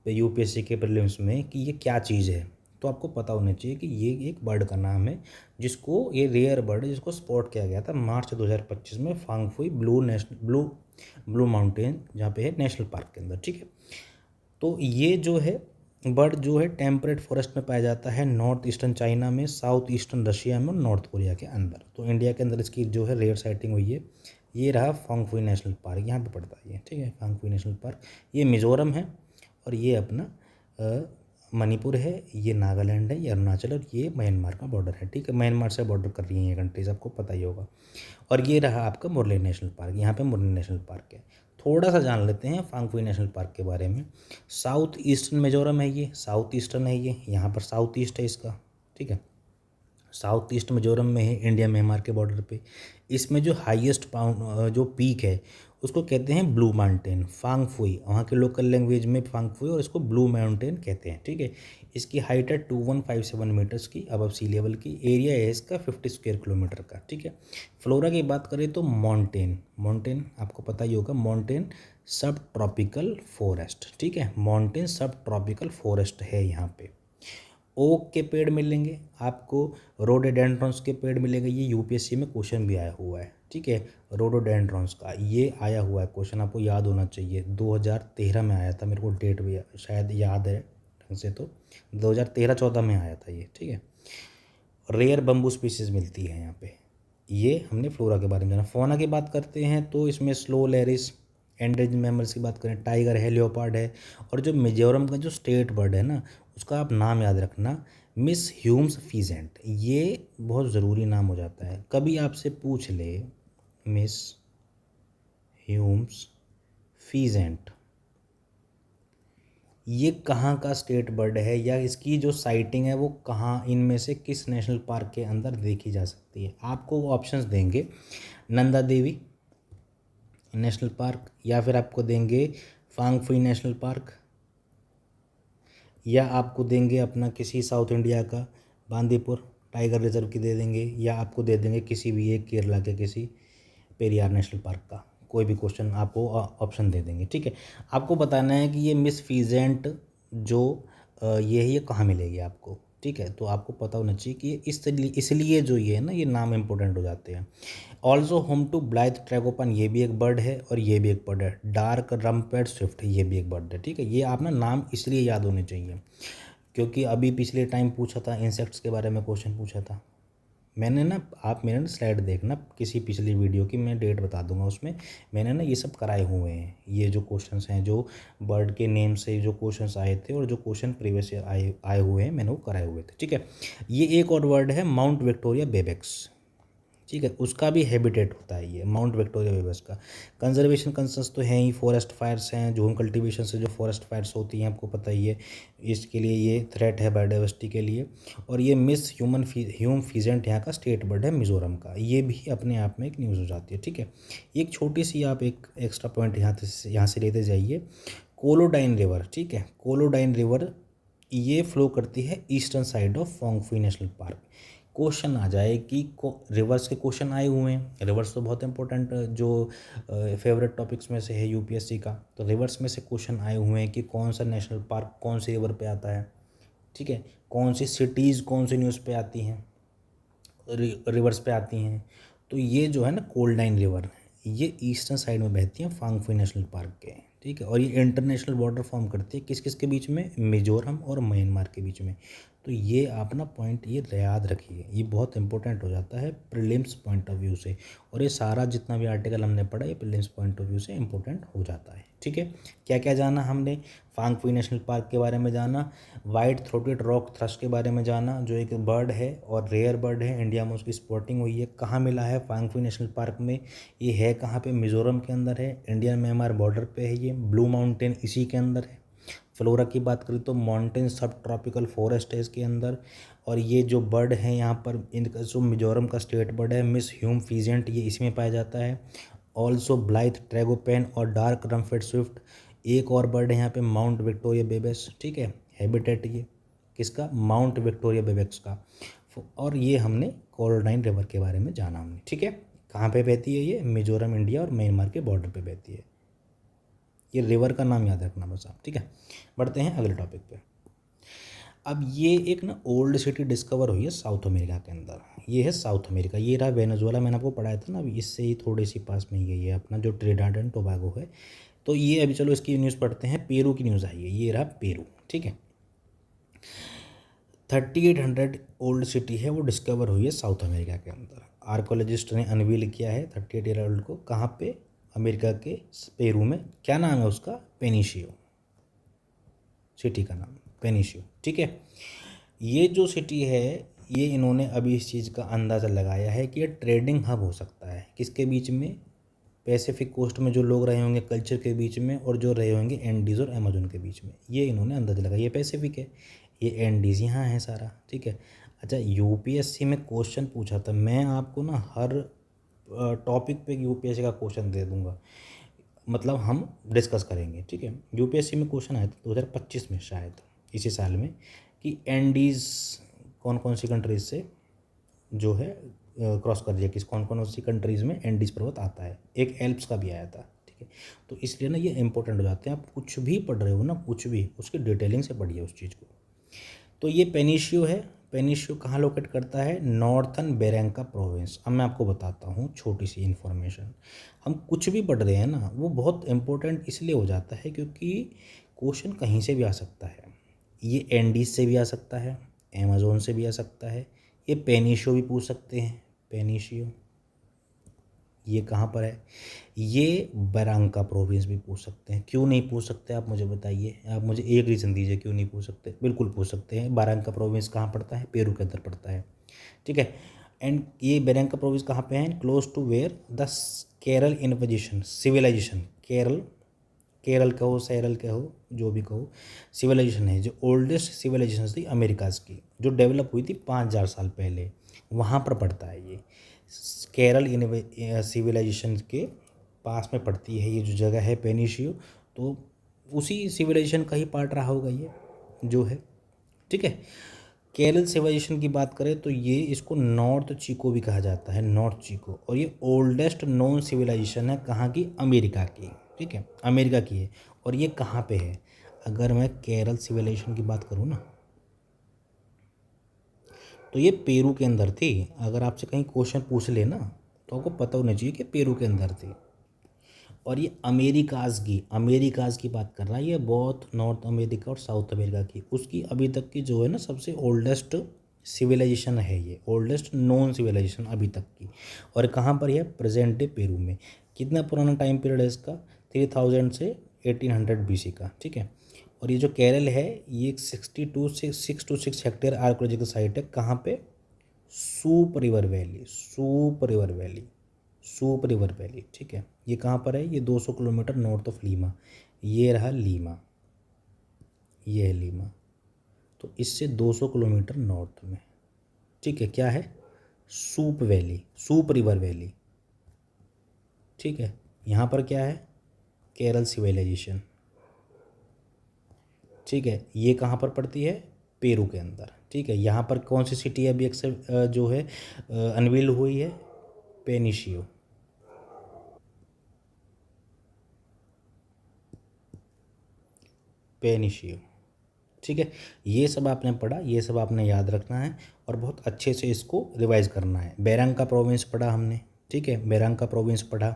यूपीएससी के प्रीलिम्स में कि ये क्या चीज़ है, तो आपको पता होना चाहिए कि ये एक बर्ड का नाम है जिसको, ये रेयर बर्ड है जिसको स्पॉट किया गया था मार्च 2025 में फांगफुई ब्लू माउंटेन जहाँ पे है नेशनल पार्क के अंदर, ठीक है। तो ये जो है बर्ड जो है टेम्परेट फॉरेस्ट में पाया जाता है नॉर्थ ईस्टर्न चाइना में, साउथ ईस्टर्न रशिया में और नॉर्थ कोरिया के अंदर। तो इंडिया के अंदर इसकी जो है रेयर साइटिंग हुई है। ये रहा फांगफुई नेशनल पार्क, यहाँ पे पड़ता है ये, ठीक है, फांगफुई नेशनल पार्क। ये मिज़ोरम है और ये अपना मणिपुर है, ये नागालैंड है, ये अरुणाचल और ये म्यांमार का बॉर्डर है, ठीक है। म्यांमार से बॉर्डर कर रही हैं ये कंट्रीज, आपको पता ही होगा। और ये रहा आपका मुरली नेशनल पार्क, यहाँ पे मुरली नेशनल पार्क है। थोड़ा सा जान लेते हैं फांगफुई नेशनल पार्क के बारे में। साउथ ईस्टर्न मिजोरम है ये, साउथ ईस्टर्न है ये, यहाँ पर साउथ ईस्ट है इसका, ठीक है। साउथ ईस्ट मिजोरम में है, इंडिया म्यांमार के बॉर्डर पे। इसमें जो हाईएस्ट जो पीक है उसको कहते हैं ब्लू माउंटेन फांगफुई, वहाँ के लोकल लैंग्वेज में फांगफुई, और इसको ब्लू माउंटेन कहते हैं, ठीक है। इसकी हाइट है 2157 मीटर्स की अबव सी लेवल की। एरिया है इसका 50 स्क्वायर किलोमीटर का, ठीक है। फ्लोरा की बात करें तो माउंटेन आपको पता ही होगा, माउंटेन सब ट्रॉपिकल फॉरेस्ट, ठीक है। माउंटेन सब ट्रॉपिकल फॉरेस्ट है यहाँ पे। ओक के पेड़ मिलेंगे आपको, रोडोडेंड्रॉन्स के पेड़ मिलेंगे। ये यूपीएससी में क्वेश्चन भी आया हुआ है, ठीक है। रोडोडेंड्रॉन्स का ये आया हुआ है क्वेश्चन, आपको याद होना चाहिए। 2013 में आया था, मेरे को डेट भी शायद याद है ढंग से, तो 2013-14 में आया था ये, ठीक है। रेयर बम्बू स्पीसीज मिलती है यहाँ पे। ये हमने फ्लोरा के बारे में जाना। फौना की बात करते हैं तो इसमें स्लो लेरिस, एंडेंजर्ड मैमल्स की बात करें, टाइगर है, लियोपार्ड है। और जो मिजोरम का जो स्टेट बर्ड है ना, उसका आप नाम याद रखना, मिस ह्यूम्स फीजेंट। ये बहुत ज़रूरी नाम हो जाता है, कभी आपसे पूछ ले मिस ह्यूम्स फीजेंट ये कहाँ का स्टेट बर्ड है, या इसकी जो साइटिंग है वो कहाँ, इनमें से किस नेशनल पार्क के अंदर देखी जा सकती है। आपको वो ऑप्शंस देंगे, नंदा देवी नेशनल पार्क, या फिर आपको देंगे फांगफुई नेशनल पार्क, या आपको देंगे अपना किसी साउथ इंडिया का बांदीपुर टाइगर रिजर्व की दे देंगे, या आपको दे देंगे किसी भी एक केरला के किसी पेरियार नेशनल पार्क का। कोई भी क्वेश्चन आपको ऑप्शन दे देंगे, ठीक है। आपको बताना है कि ये मिस फीजेंट जो ये है ये कहाँ मिलेगी आपको, ठीक है। तो आपको पता होना चाहिए कि इसलिए जो ये है ना, ये नाम इंपॉर्टेंट हो जाते हैं। Also home to blithe tragopan, ये भी एक बर्ड है, और ये भी एक बर्ड है। डार्क रम्पेट स्विफ्ट, ये भी एक बर्ड है, ठीक है। ये आप ना नाम इसलिए याद होने चाहिए क्योंकि अभी पिछले टाइम पूछा था इंसेक्ट्स के बारे में, क्वेश्चन पूछा था मैंने ना। आप मेरे ना स्लाइड देखना किसी पिछली वीडियो की, मैं डेट बता दूंगा, उसमें मैंने ना ये सब कराए हुए हैं। ये जो क्वेश्चंस हैं, जो बर्ड के नेम से जो क्वेश्चंस आए थे और जो क्वेश्चन प्रीवियस आए आए हुए हैं, मैंने वो कराए हुए थे, ठीक है। ये एक और वर्ड है माउंट विक्टोरिया बेबेक्स, ठीक है। उसका भी हैबिटेट होता है ये माउंट विक्टोरिया बेबस का। कंजर्वेशन कंसर्न्स तो हैं ही, फॉरेस्ट फायर्स हैं, जोन कल्टीवेशन से जो फॉरेस्ट फायर्स होती हैं आपको पता ही है, इसके लिए ये थ्रेट है बायोडाइवर्सिटी के लिए। और ये मिस ह्यूम फीजेंट यहाँ का स्टेट बर्ड है मिजोरम का, ये भी अपने आप में एक न्यूज़ हो जाती है, ठीक है। एक छोटी सी आप एक एक्स्ट्रा पॉइंट यहाँ से लेते जाइए, कोलोडाइन रिवर, ठीक है। कोलोडाइन रिवर ये फ्लो करती है eastern side of Phawngpui national park. Question आ जाए कि रिवर्स के क्वेश्चन आए हुए हैं, रिवर्स तो बहुत इंपॉर्टेंट जो फेवरेट टॉपिक्स में से है यूपीएससी का। तो रिवर्स में से क्वेश्चन आए हुए हैं कि कौन सा नेशनल पार्क कौन सी रिवर पे आता है, ठीक है। कौन सी सिटीज़ कौन सी न्यूज़ पे आती हैं, रिवर्स पे आती हैं। तो ये जो है ना कोल्डाइन रिवर, ये ईस्टर्न साइड में बहती है फांगफुई नेशनल पार्क के, ठीक है। और ये इंटरनेशनल बॉर्डर फॉर्म करती है किस किस के बीच में, मिजोरम और म्यांमार के बीच में। तो ये आप ना पॉइंट ये याद रखिए, ये बहुत इंपॉर्टेंट हो जाता है प्रीलिम्स पॉइंट ऑफ व्यू से। और ये सारा जितना भी आर्टिकल हमने पढ़ा ये प्रीलिम्स पॉइंट ऑफ व्यू से इंपॉर्टेंट हो जाता है, ठीक है। क्या क्या जाना हमने, फांगफुई नेशनल पार्क के बारे में जाना, वाइट थ्रोटेड रॉक थ्रश के बारे में जाना जो एक बर्ड है और रेयर बर्ड है, इंडिया में उसकी स्पॉटिंग हुई है। कहाँ मिला है, फांगफुई नेशनल पार्क में। ये है कहाँ पे, मिजोरम के अंदर है, इंडिया म्यांमार बॉर्डर पे है ये। ब्लू माउंटेन इसी के अंदर है। फ्लोरा की बात करें तो माउंटेन सब ट्रॉपिकल फॉरेस्ट है इसके अंदर। और ये जो बर्ड है यहाँ पर, इनका जो मिजोरम का स्टेट बर्ड है मिस ह्यूम फीजेंट, ये इसमें पाया जाता है। ऑल्सो ब्लाइथ ट्रैगोपेन और डार्क रम्फेट स्विफ्ट। एक और बर्ड है यहाँ पे माउंट विक्टोरिया बेबेस, ठीक है। हैबिटेट ये किसका, माउंट विक्टोरिया बेबेक्स का। और ये हमने कोलोडाइन रिवर के बारे में जाना हमने, ठीक है। कहाँ पे बहती है ये, मिजोरम इंडिया और म्यांमार के बॉर्डर पे बहती है। ये रिवर का नाम याद रखना बस आप, ठीक है। बढ़ते हैं अगले टॉपिक पे। अब ये एक ना ओल्ड सिटी डिस्कवर हुई है साउथ अमेरिका के अंदर। ये है साउथ अमेरिका, ये रहा वेनेजुएला, मैंने आपको पढ़ाया था ना अभी, इससे ही थोड़ी सी पास में ही गई है अपना जो ट्रिनिडाद एंड टोबैगो है। तो ये अभी चलो इसकी न्यूज़ पढ़ते हैं। पेरू की न्यूज़ आई है, ये रहा पेरू, ठीक है। 3800 ओल्ड सिटी है वो डिस्कवर हुई है साउथ अमेरिका के अंदर। आर्कोलॉजिस्ट ने अनवील किया है 38 ईयर ओल्ड को, कहाँ पे, अमेरिका के पेरू में। क्या नाम है उसका, पेनिशियो, सिटी का नाम पेनिशियो, ठीक है। ये जो सिटी है, ये इन्होंने अभी इस चीज़ का अंदाज़ा लगाया है कि ये ट्रेडिंग हब हो सकता है किसके बीच में, पैसिफिक कोस्ट में जो लोग रहे होंगे कल्चर के बीच में, और जो रहे होंगे एंडीज़ और अमेजोन के बीच में। ये इन्होंने अंदाज़ा लगाया, ये पैसिफिक है, ये एंडीज़ यहाँ है सारा, ठीक है। अच्छा, यूपीएससी में क्वेश्चन पूछा था, मैं आपको ना हर टॉपिक पे यूपीएससी का क्वेश्चन दे दूंगा, मतलब हम डिस्कस करेंगे, ठीक है। यूपीएससी में क्वेश्चन आया था 2025 में शायद, इसी साल में, कि एंडीज़ कौन कौन सी कंट्रीज से जो है क्रॉस कर दिया, किस कौन कौन सी कंट्रीज़ में एंडीज़ पर्वत आता है। एक एल्प्स का भी आया था, ठीक है। तो इसलिए ना ये इंपॉर्टेंट हो जाते हैं, आप कुछ भी पढ़ रहे हो ना, कुछ भी उसकी डिटेलिंग से पढ़िए उस चीज़ को। तो ये पेनिशियो है, पेनिशियो कहाँ लोकेट करता है, नॉर्थन बेरेंका प्रोविंस। अब मैं आपको बताता हूँ छोटी सी इन्फॉर्मेशन। हम कुछ भी पढ़ रहे हैं ना, वो बहुत इंपॉर्टेंट इसलिए हो जाता है क्योंकि क्वेश्चन कहीं से भी आ सकता है। ये एंडीज से भी आ सकता है, अमेज़न से भी आ सकता है, ये पेनिशियो भी पूछ सकते हैं, पेनिशियो ये कहाँ पर है, ये बरांका प्रोविंस भी पूछ सकते हैं। क्यों नहीं पूछ सकते आप मुझे बताइए, आप मुझे एक रीज़न दीजिए क्यों नहीं पूछ सकते। बिल्कुल पूछ सकते हैं। बरांका प्रोविंस कहाँ पड़ता है, पेरू के अंदर पड़ता है, ठीक है। एंड ये बरांका प्रोविंस कहाँ पे है, close to where the Caral इन्विजिशन सिविलाइजेशन, केरल, केरल कहो, सैरल कहो, जो भी कहो, सिविलाइजेशन है जो ओल्डेस्ट सिविलाइजेशन थी अमेरिकाज की, जो डेवलप हुई थी 5000 साल पहले, वहाँ पर पड़ता है ये। केरल सिविलाइजेशन के पास में पड़ती है ये जो जगह है पेनिशियो। तो उसी सिविलाइजेशन का ही पार्ट रहा होगा ये जो है, ठीक है। केरल सिविलाइजेशन की बात करें तो ये इसको नॉर्थ चीको भी कहा जाता है, नॉर्थ चीको। और ये ओल्डेस्ट नोन सिविलाइजेशन है कहाँ की, अमेरिका की, ठीक है, अमेरिका की है। और ये कहाँ पे है, अगर मैं केरल सिविलाइजेशन की बात करूँ ना, तो ये पेरू के अंदर थी। अगर आपसे कहीं क्वेश्चन पूछ ले ना, तो आपको पता होना चाहिए कि पेरू के अंदर थी। और ये अमेरिकाज की बात कर रहा है, ये बहुत नॉर्थ अमेरिका और साउथ अमेरिका की, उसकी अभी तक की जो है ना सबसे ओल्डेस्ट सिविलाइजेशन है ये, ओल्डेस्ट नॉन सिविलाइजेशन अभी तक की। और कहाँ पर है, प्रेजेंट डे पेरू में। कितना पुराना टाइम पीरियड है इसका, 3000 से 1800 BC का, ठीक है। और ये जो केरल है, ये 6 to 6 हेक्टेयर आर्कोलॉजिकल साइट है, कहाँ पे, soup river valley, soup river valley, ठीक है। ये कहाँ पर है, ये 200 किलोमीटर नॉर्थ ऑफ लीमा। ये रहा लीमा, ये है लीमा, तो इससे 200 किलोमीटर नॉर्थ में, ठीक है। क्या है, soup valley, soup river valley, ठीक है। यहाँ पर क्या है, केरल सिविलाइजेशन, ठीक है। ये कहाँ पर पड़ती है, पेरू के अंदर, ठीक है। यहाँ पर कौन सी सिटी अभी अक्सर जो है अनवील हुई है, पेनिशियो, पेनिशियो, ठीक है। ये सब आपने पढ़ा, ये सब आपने याद रखना है और बहुत अच्छे से इसको रिवाइज करना है। बेरंका प्रोविंस पढ़ा हमने, ठीक है, बेरंका प्रोविंस पढ़ा,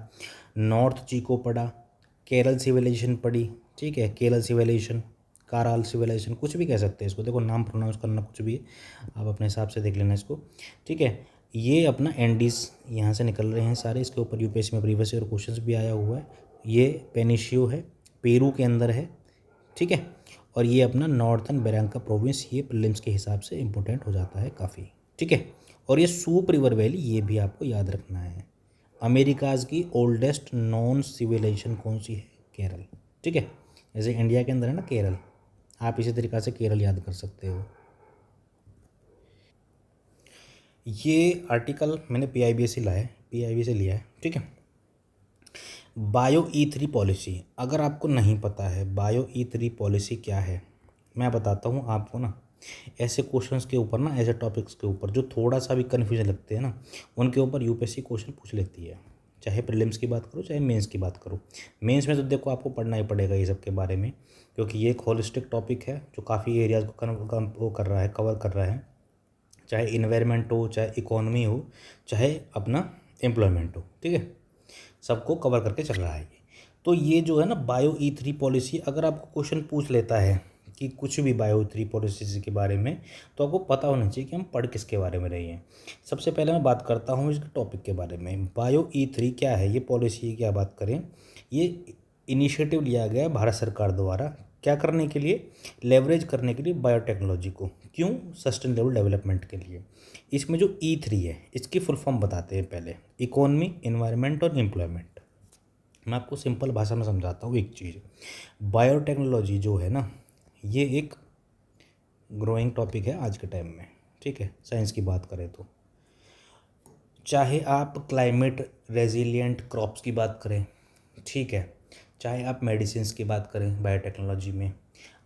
नॉर्थ चीको पढ़ा, केरल सिविलाइजेशन पढ़ी, ठीक है, केरल सिविलाइजेशन, काराल सिविलाइजेशन, कुछ भी कह सकते हैं इसको, देखो नाम प्रोनाउंस करना कुछ भी है, आप अपने हिसाब से देख लेना इसको, ठीक है। ये अपना एंडीज यहाँ से निकल रहे हैं सारे, इसके ऊपर यूपीएससी में प्रीवियस ईयर क्वेश्चंस भी आया हुआ है। ये पेनिशियो है, पेरू के अंदर है, ठीक है। और ये अपना नॉर्थन बेरांका प्रोविंस, ये प्रीलिम्स के हिसाब से इंपॉर्टेंट हो जाता है काफ़ी, ठीक है। और ये सूप रिवर वैली, ये भी आपको याद रखना है। अमेरिकाज की ओल्डेस्ट नॉन सिविलाइजेशन कौन सी है, केरल, ठीक है। जैसे इंडिया के अंदर है ना केरल, आप इसी तरीक़ा से केरल याद कर सकते हो। ये आर्टिकल मैंने PIB से लाया है, PIB से लिया है, ठीक है। बायो E3 पॉलिसी, अगर आपको नहीं पता है बायो E3 पॉलिसी क्या है, मैं बताता हूँ आपको ना। ऐसे क्वेश्चंस के ऊपर ना, ऐसे टॉपिक्स के ऊपर जो थोड़ा सा भी कन्फ्यूजन लगते हैं ना, उनके ऊपर यूपीएससी क्वेश्चन पूछ लेती है, चाहे प्रीलिम्स की बात करो चाहे मेंस की बात करो। मेंस में तो देखो आपको पढ़ना ही पड़ेगा ये सब के बारे में, क्योंकि ये एक होलिस्टिक टॉपिक है जो काफ़ी एरियाज़ को वो कर रहा है, कवर कर रहा है। चाहे इन्वायरमेंट हो, चाहे इकोनॉमी हो, चाहे अपना एम्प्लॉयमेंट हो, ठीक है, सबको कवर करके चल रहा है ये। तो ये जो है ना बायो E3 पॉलिसी, अगर आपको क्वेश्चन पूछ लेता है कि कुछ भी बायो E3 पॉलिसी के बारे में, तो आपको पता होना चाहिए कि हम पढ़ किसके बारे में रहे हैं। सबसे पहले मैं बात करता हूँ इसके टॉपिक के बारे में। बायो E3 क्या है, ये पॉलिसी की क्या बात करें, ये इनिशिएटिव लिया गया है भारत सरकार द्वारा। क्या करने के लिए, लेवरेज करने के लिए बायोटेक्नोलॉजी को। क्यों, सस्टेनेबल डेवलपमेंट के लिए। इसमें जो E3 है इसकी फुल फॉर्म बताते हैं पहले, इकोनॉमी, एनवायरनमेंट और एम्प्लॉयमेंट। मैं आपको सिंपल भाषा में समझाता हूँ एक चीज़। बायोटेक्नोलॉजी जो है ना, ये एक ग्रोइंग टॉपिक है आज के टाइम में, ठीक है, साइंस की बात करें तो। चाहे आप क्लाइमेट रेजिलिएंट क्रॉप्स की बात करें, ठीक है, चाहे आप मेडिसिन्स की बात करें बायोटेक्नोलॉजी में,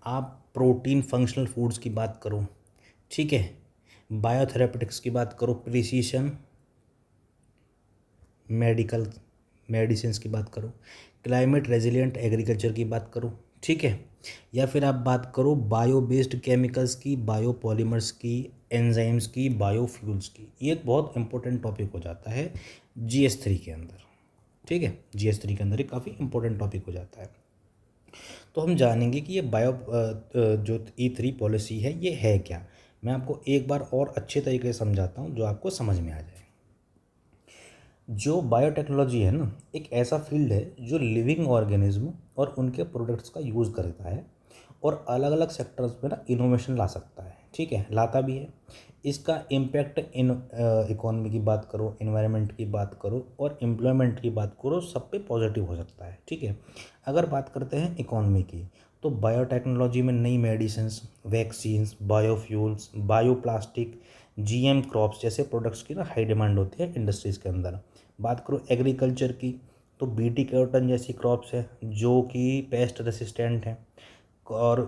आप प्रोटीन फंक्शनल फूड्स की बात करो, ठीक है, बायोथेरेपेटिक्स की बात करो, प्रिसीशन मेडिकल मेडिसिन्स की बात करो, क्लाइमेट रेजिलिएंट एग्रीकल्चर की बात करो, ठीक है, या फिर आप बात करो बायो बेस्ड केमिकल्स की, बायो पॉलीमर्स की, एंजाइम्स की, बायोफ्यूल्स की। ये एक बहुत इंपॉर्टेंट टॉपिक हो जाता है GS3 के अंदर, ठीक है, GS3 के अंदर ये काफ़ी इंपॉर्टेंट टॉपिक हो जाता है। तो हम जानेंगे कि ये बायो जो E3 पॉलिसी है ये है क्या। मैं आपको एक बार और अच्छे तरीके से समझाता हूँ जो आपको समझ में आ जाए। जो बायोटेक्नोलॉजी है ना, एक ऐसा फील्ड है जो लिविंग ऑर्गेनिज्म और उनके प्रोडक्ट्स का यूज़ करता है और अलग अलग सेक्टर्स में ना इनोवेशन ला सकता है, ठीक है, लाता भी है। इसका इम्पैक्ट इन इकोनॉमी की बात करो, एनवायरनमेंट की बात करो और एम्प्लॉयमेंट की बात करो, सब पे पॉजिटिव हो सकता है, ठीक है। अगर बात करते हैं इकोनॉमी की, तो बायोटेक्नोलॉजी में नई medicines, vaccines, biofuels, bioplastic, GM crops जैसे प्रोडक्ट्स की ना हाई डिमांड होती है इंडस्ट्रीज़ के अंदर। बात करो एग्रीकल्चर की, तो BT कैरोटन जैसी क्रॉप्स है जो कि पेस्ट रेसिस्टेंट हैं। और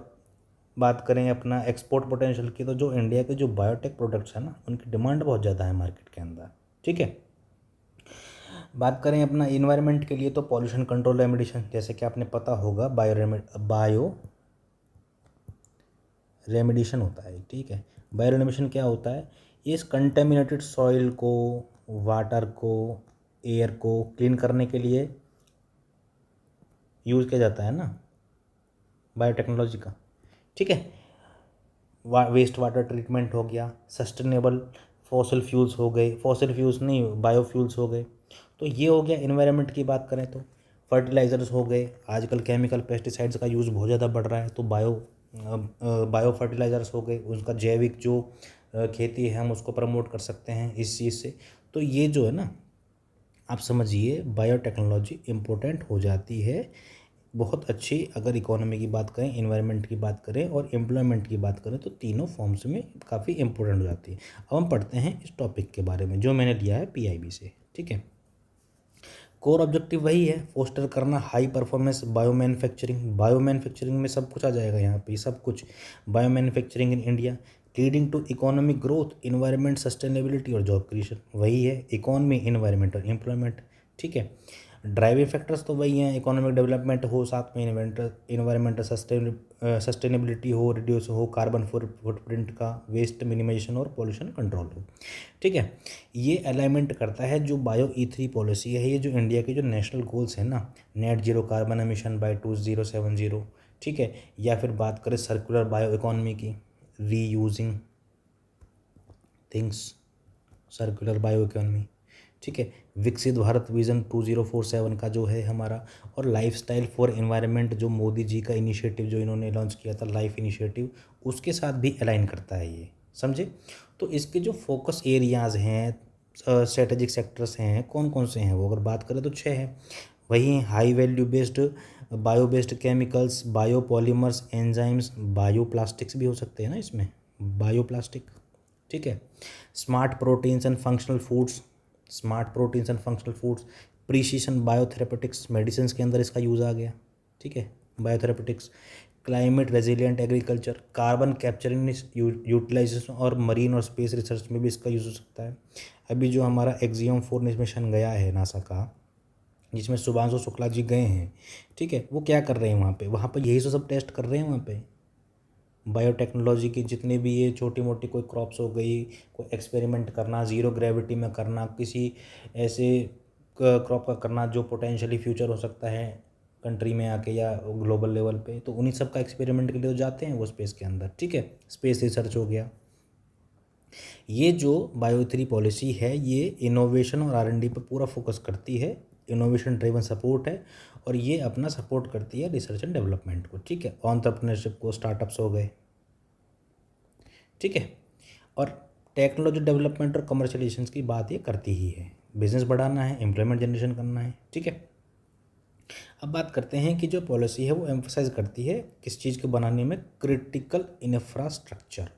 बात करें अपना एक्सपोर्ट पोटेंशियल की, तो जो इंडिया के जो बायोटेक प्रोडक्ट्स हैं ना, उनकी डिमांड बहुत ज़्यादा है मार्केट के अंदर, ठीक है। बात करें अपना इन्वायरमेंट के लिए, तो पॉल्यूशन कंट्रोल रेमेडिएशन, जैसे कि आपने पता होगा बायो रेमेडिएशन होता है, ठीक है। बायो रेमेडिएशन क्या होता है, ये इस कंटेमिनेटेड सॉइल को, वाटर को, एयर को क्लीन करने के लिए यूज़ किया जाता है ना बायोटेक्नोलॉजी का, ठीक है। वेस्ट वाटर ट्रीटमेंट हो गया, सस्टेनेबल फॉसिल फ्यूल्स हो गए, फॉसिल फ्यूल्स नहीं बायोफ्यूल्स हो गए। तो ये हो गया इन्वायरमेंट की बात करें तो। फर्टिलाइज़र्स हो गए, आजकल केमिकल पेस्टिसाइड्स का यूज़ बहुत ज़्यादा बढ़ रहा है, तो बायो फर्टिलाइज़र्स हो गए, उसका जैविक जो खेती है हम उसको प्रमोट कर सकते हैं इस चीज़ से। तो ये जो है ना, आप समझिए बायोटेक्नोलॉजी इम्पोर्टेंट हो जाती है बहुत अच्छी। अगर इकोनॉमी की बात करें, एनवायरनमेंट की बात करें और एम्प्लॉयमेंट की बात करें, तो तीनों फॉर्म्स में काफ़ी इंपॉर्टेंट हो जाती है। अब हम पढ़ते हैं इस टॉपिक के बारे में जो मैंने लिया है PIB से, ठीक है। कोर ऑब्जेक्टिव वही है, फोस्टर करना high performance bio manufacturing. Bio manufacturing में सब कुछ आ जाएगा यहाँ पे, सब कुछ। Bio manufacturing in India leading to economic growth, environment sustainability और जॉब क्रिएशन। वही है इकोनॉमी, इन्वायरमेंट और एम्प्लॉयमेंट, ठीक है। ड्राइविंग फैक्टर्स तो वही हैं, इकोनॉमिक डेवलपमेंट हो, साथ में इन्वायरमेंटल सस्टेनेबिलिटी हो, रिड्यूस हो कार्बन फुटप्रिंट का, वेस्ट मिनिमाइजेशन और पोल्यूशन कंट्रोल हो, ठीक है। ये अलाइनमेंट करता है जो बायो E3 पॉलिसी है, ये जो इंडिया के जो नेशनल गोल्स हैं ना, net zero carbon emission by 2070, ठीक है। या फिर बात करें सर्कुलर बायो इकोनॉमी की, reusing things, circular bio economy, ठीक है। विकसित भारत विजन 2047 का जो है हमारा, और लाइफस्टाइल फॉर एनवायरनमेंट जो मोदी जी का इनिशिएटिव जो इन्होंने लॉन्च किया था, लाइफ इनिशिएटिव, उसके साथ भी अलाइन करता है ये, समझे। तो इसके जो फोकस एरियाज़ हैं, स्ट्रेटेजिक सेक्टर्स हैं, कौन कौन से हैं वो अगर बात करें तो 6 हैं। वही high value based bio based chemicals, bio polymers, enzymes, bio plastics भी हो सकते हैं ना इसमें, बायो प्लास्टिक, ठीक है। Smart proteins and functional foods, smart proteins and functional foods, precision biotherapeutics, medicine के अंदर इसका यूज़ आ गया, ठीक है, biotherapeutics. Climate resilient agriculture, carbon capturing utilization और मरीन और स्पेस रिसर्च में भी इसका यूज़ हो सकता है। अभी जो हमारा एक्सियम 4 मिशन गया है नासा का, जिसमें शुभांशु शुक्ला जी गए हैं, ठीक है। वो क्या कर रहे हैं वहाँ पे यही सब टेस्ट कर रहे हैं वहाँ पे। बायोटेक्नोलॉजी की जितने भी ये छोटी मोटी कोई क्रॉप्स हो गई, कोई एक्सपेरिमेंट करना, ज़ीरो ग्रेविटी में करना, किसी ऐसे क्रॉप का करना जो पोटेंशियली फ्यूचर हो सकता है कंट्री में आके या ग्लोबल लेवल पे, तो उन्हीं सब का एक्सपेरिमेंट के लिए तो जाते हैं वो स्पेस के अंदर, ठीक है। स्पेस रिसर्च हो गया। ये जो बायो3 पॉलिसी है ये इनोवेशन और R&D पर पूरा फोकस करती है, इनोवेशन ड्रिवन सपोर्ट है, और ये अपना सपोर्ट करती है रिसर्च एंड डेवलपमेंट को, ठीक है, एंटरप्रेन्योरशिप को, स्टार्टअप्स हो गए, ठीक है। और टेक्नोलॉजी डेवलपमेंट और कमर्शलाइजेशन की बात ये करती ही है। बिजनेस बढ़ाना है, एम्प्लॉयमेंट जनरेशन करना है, ठीक है। अब बात करते हैं कि जो पॉलिसी है वो एम्फसाइज करती है किस चीज़ को बनाने में, क्रिटिकल इंफ्रास्ट्रक्चर,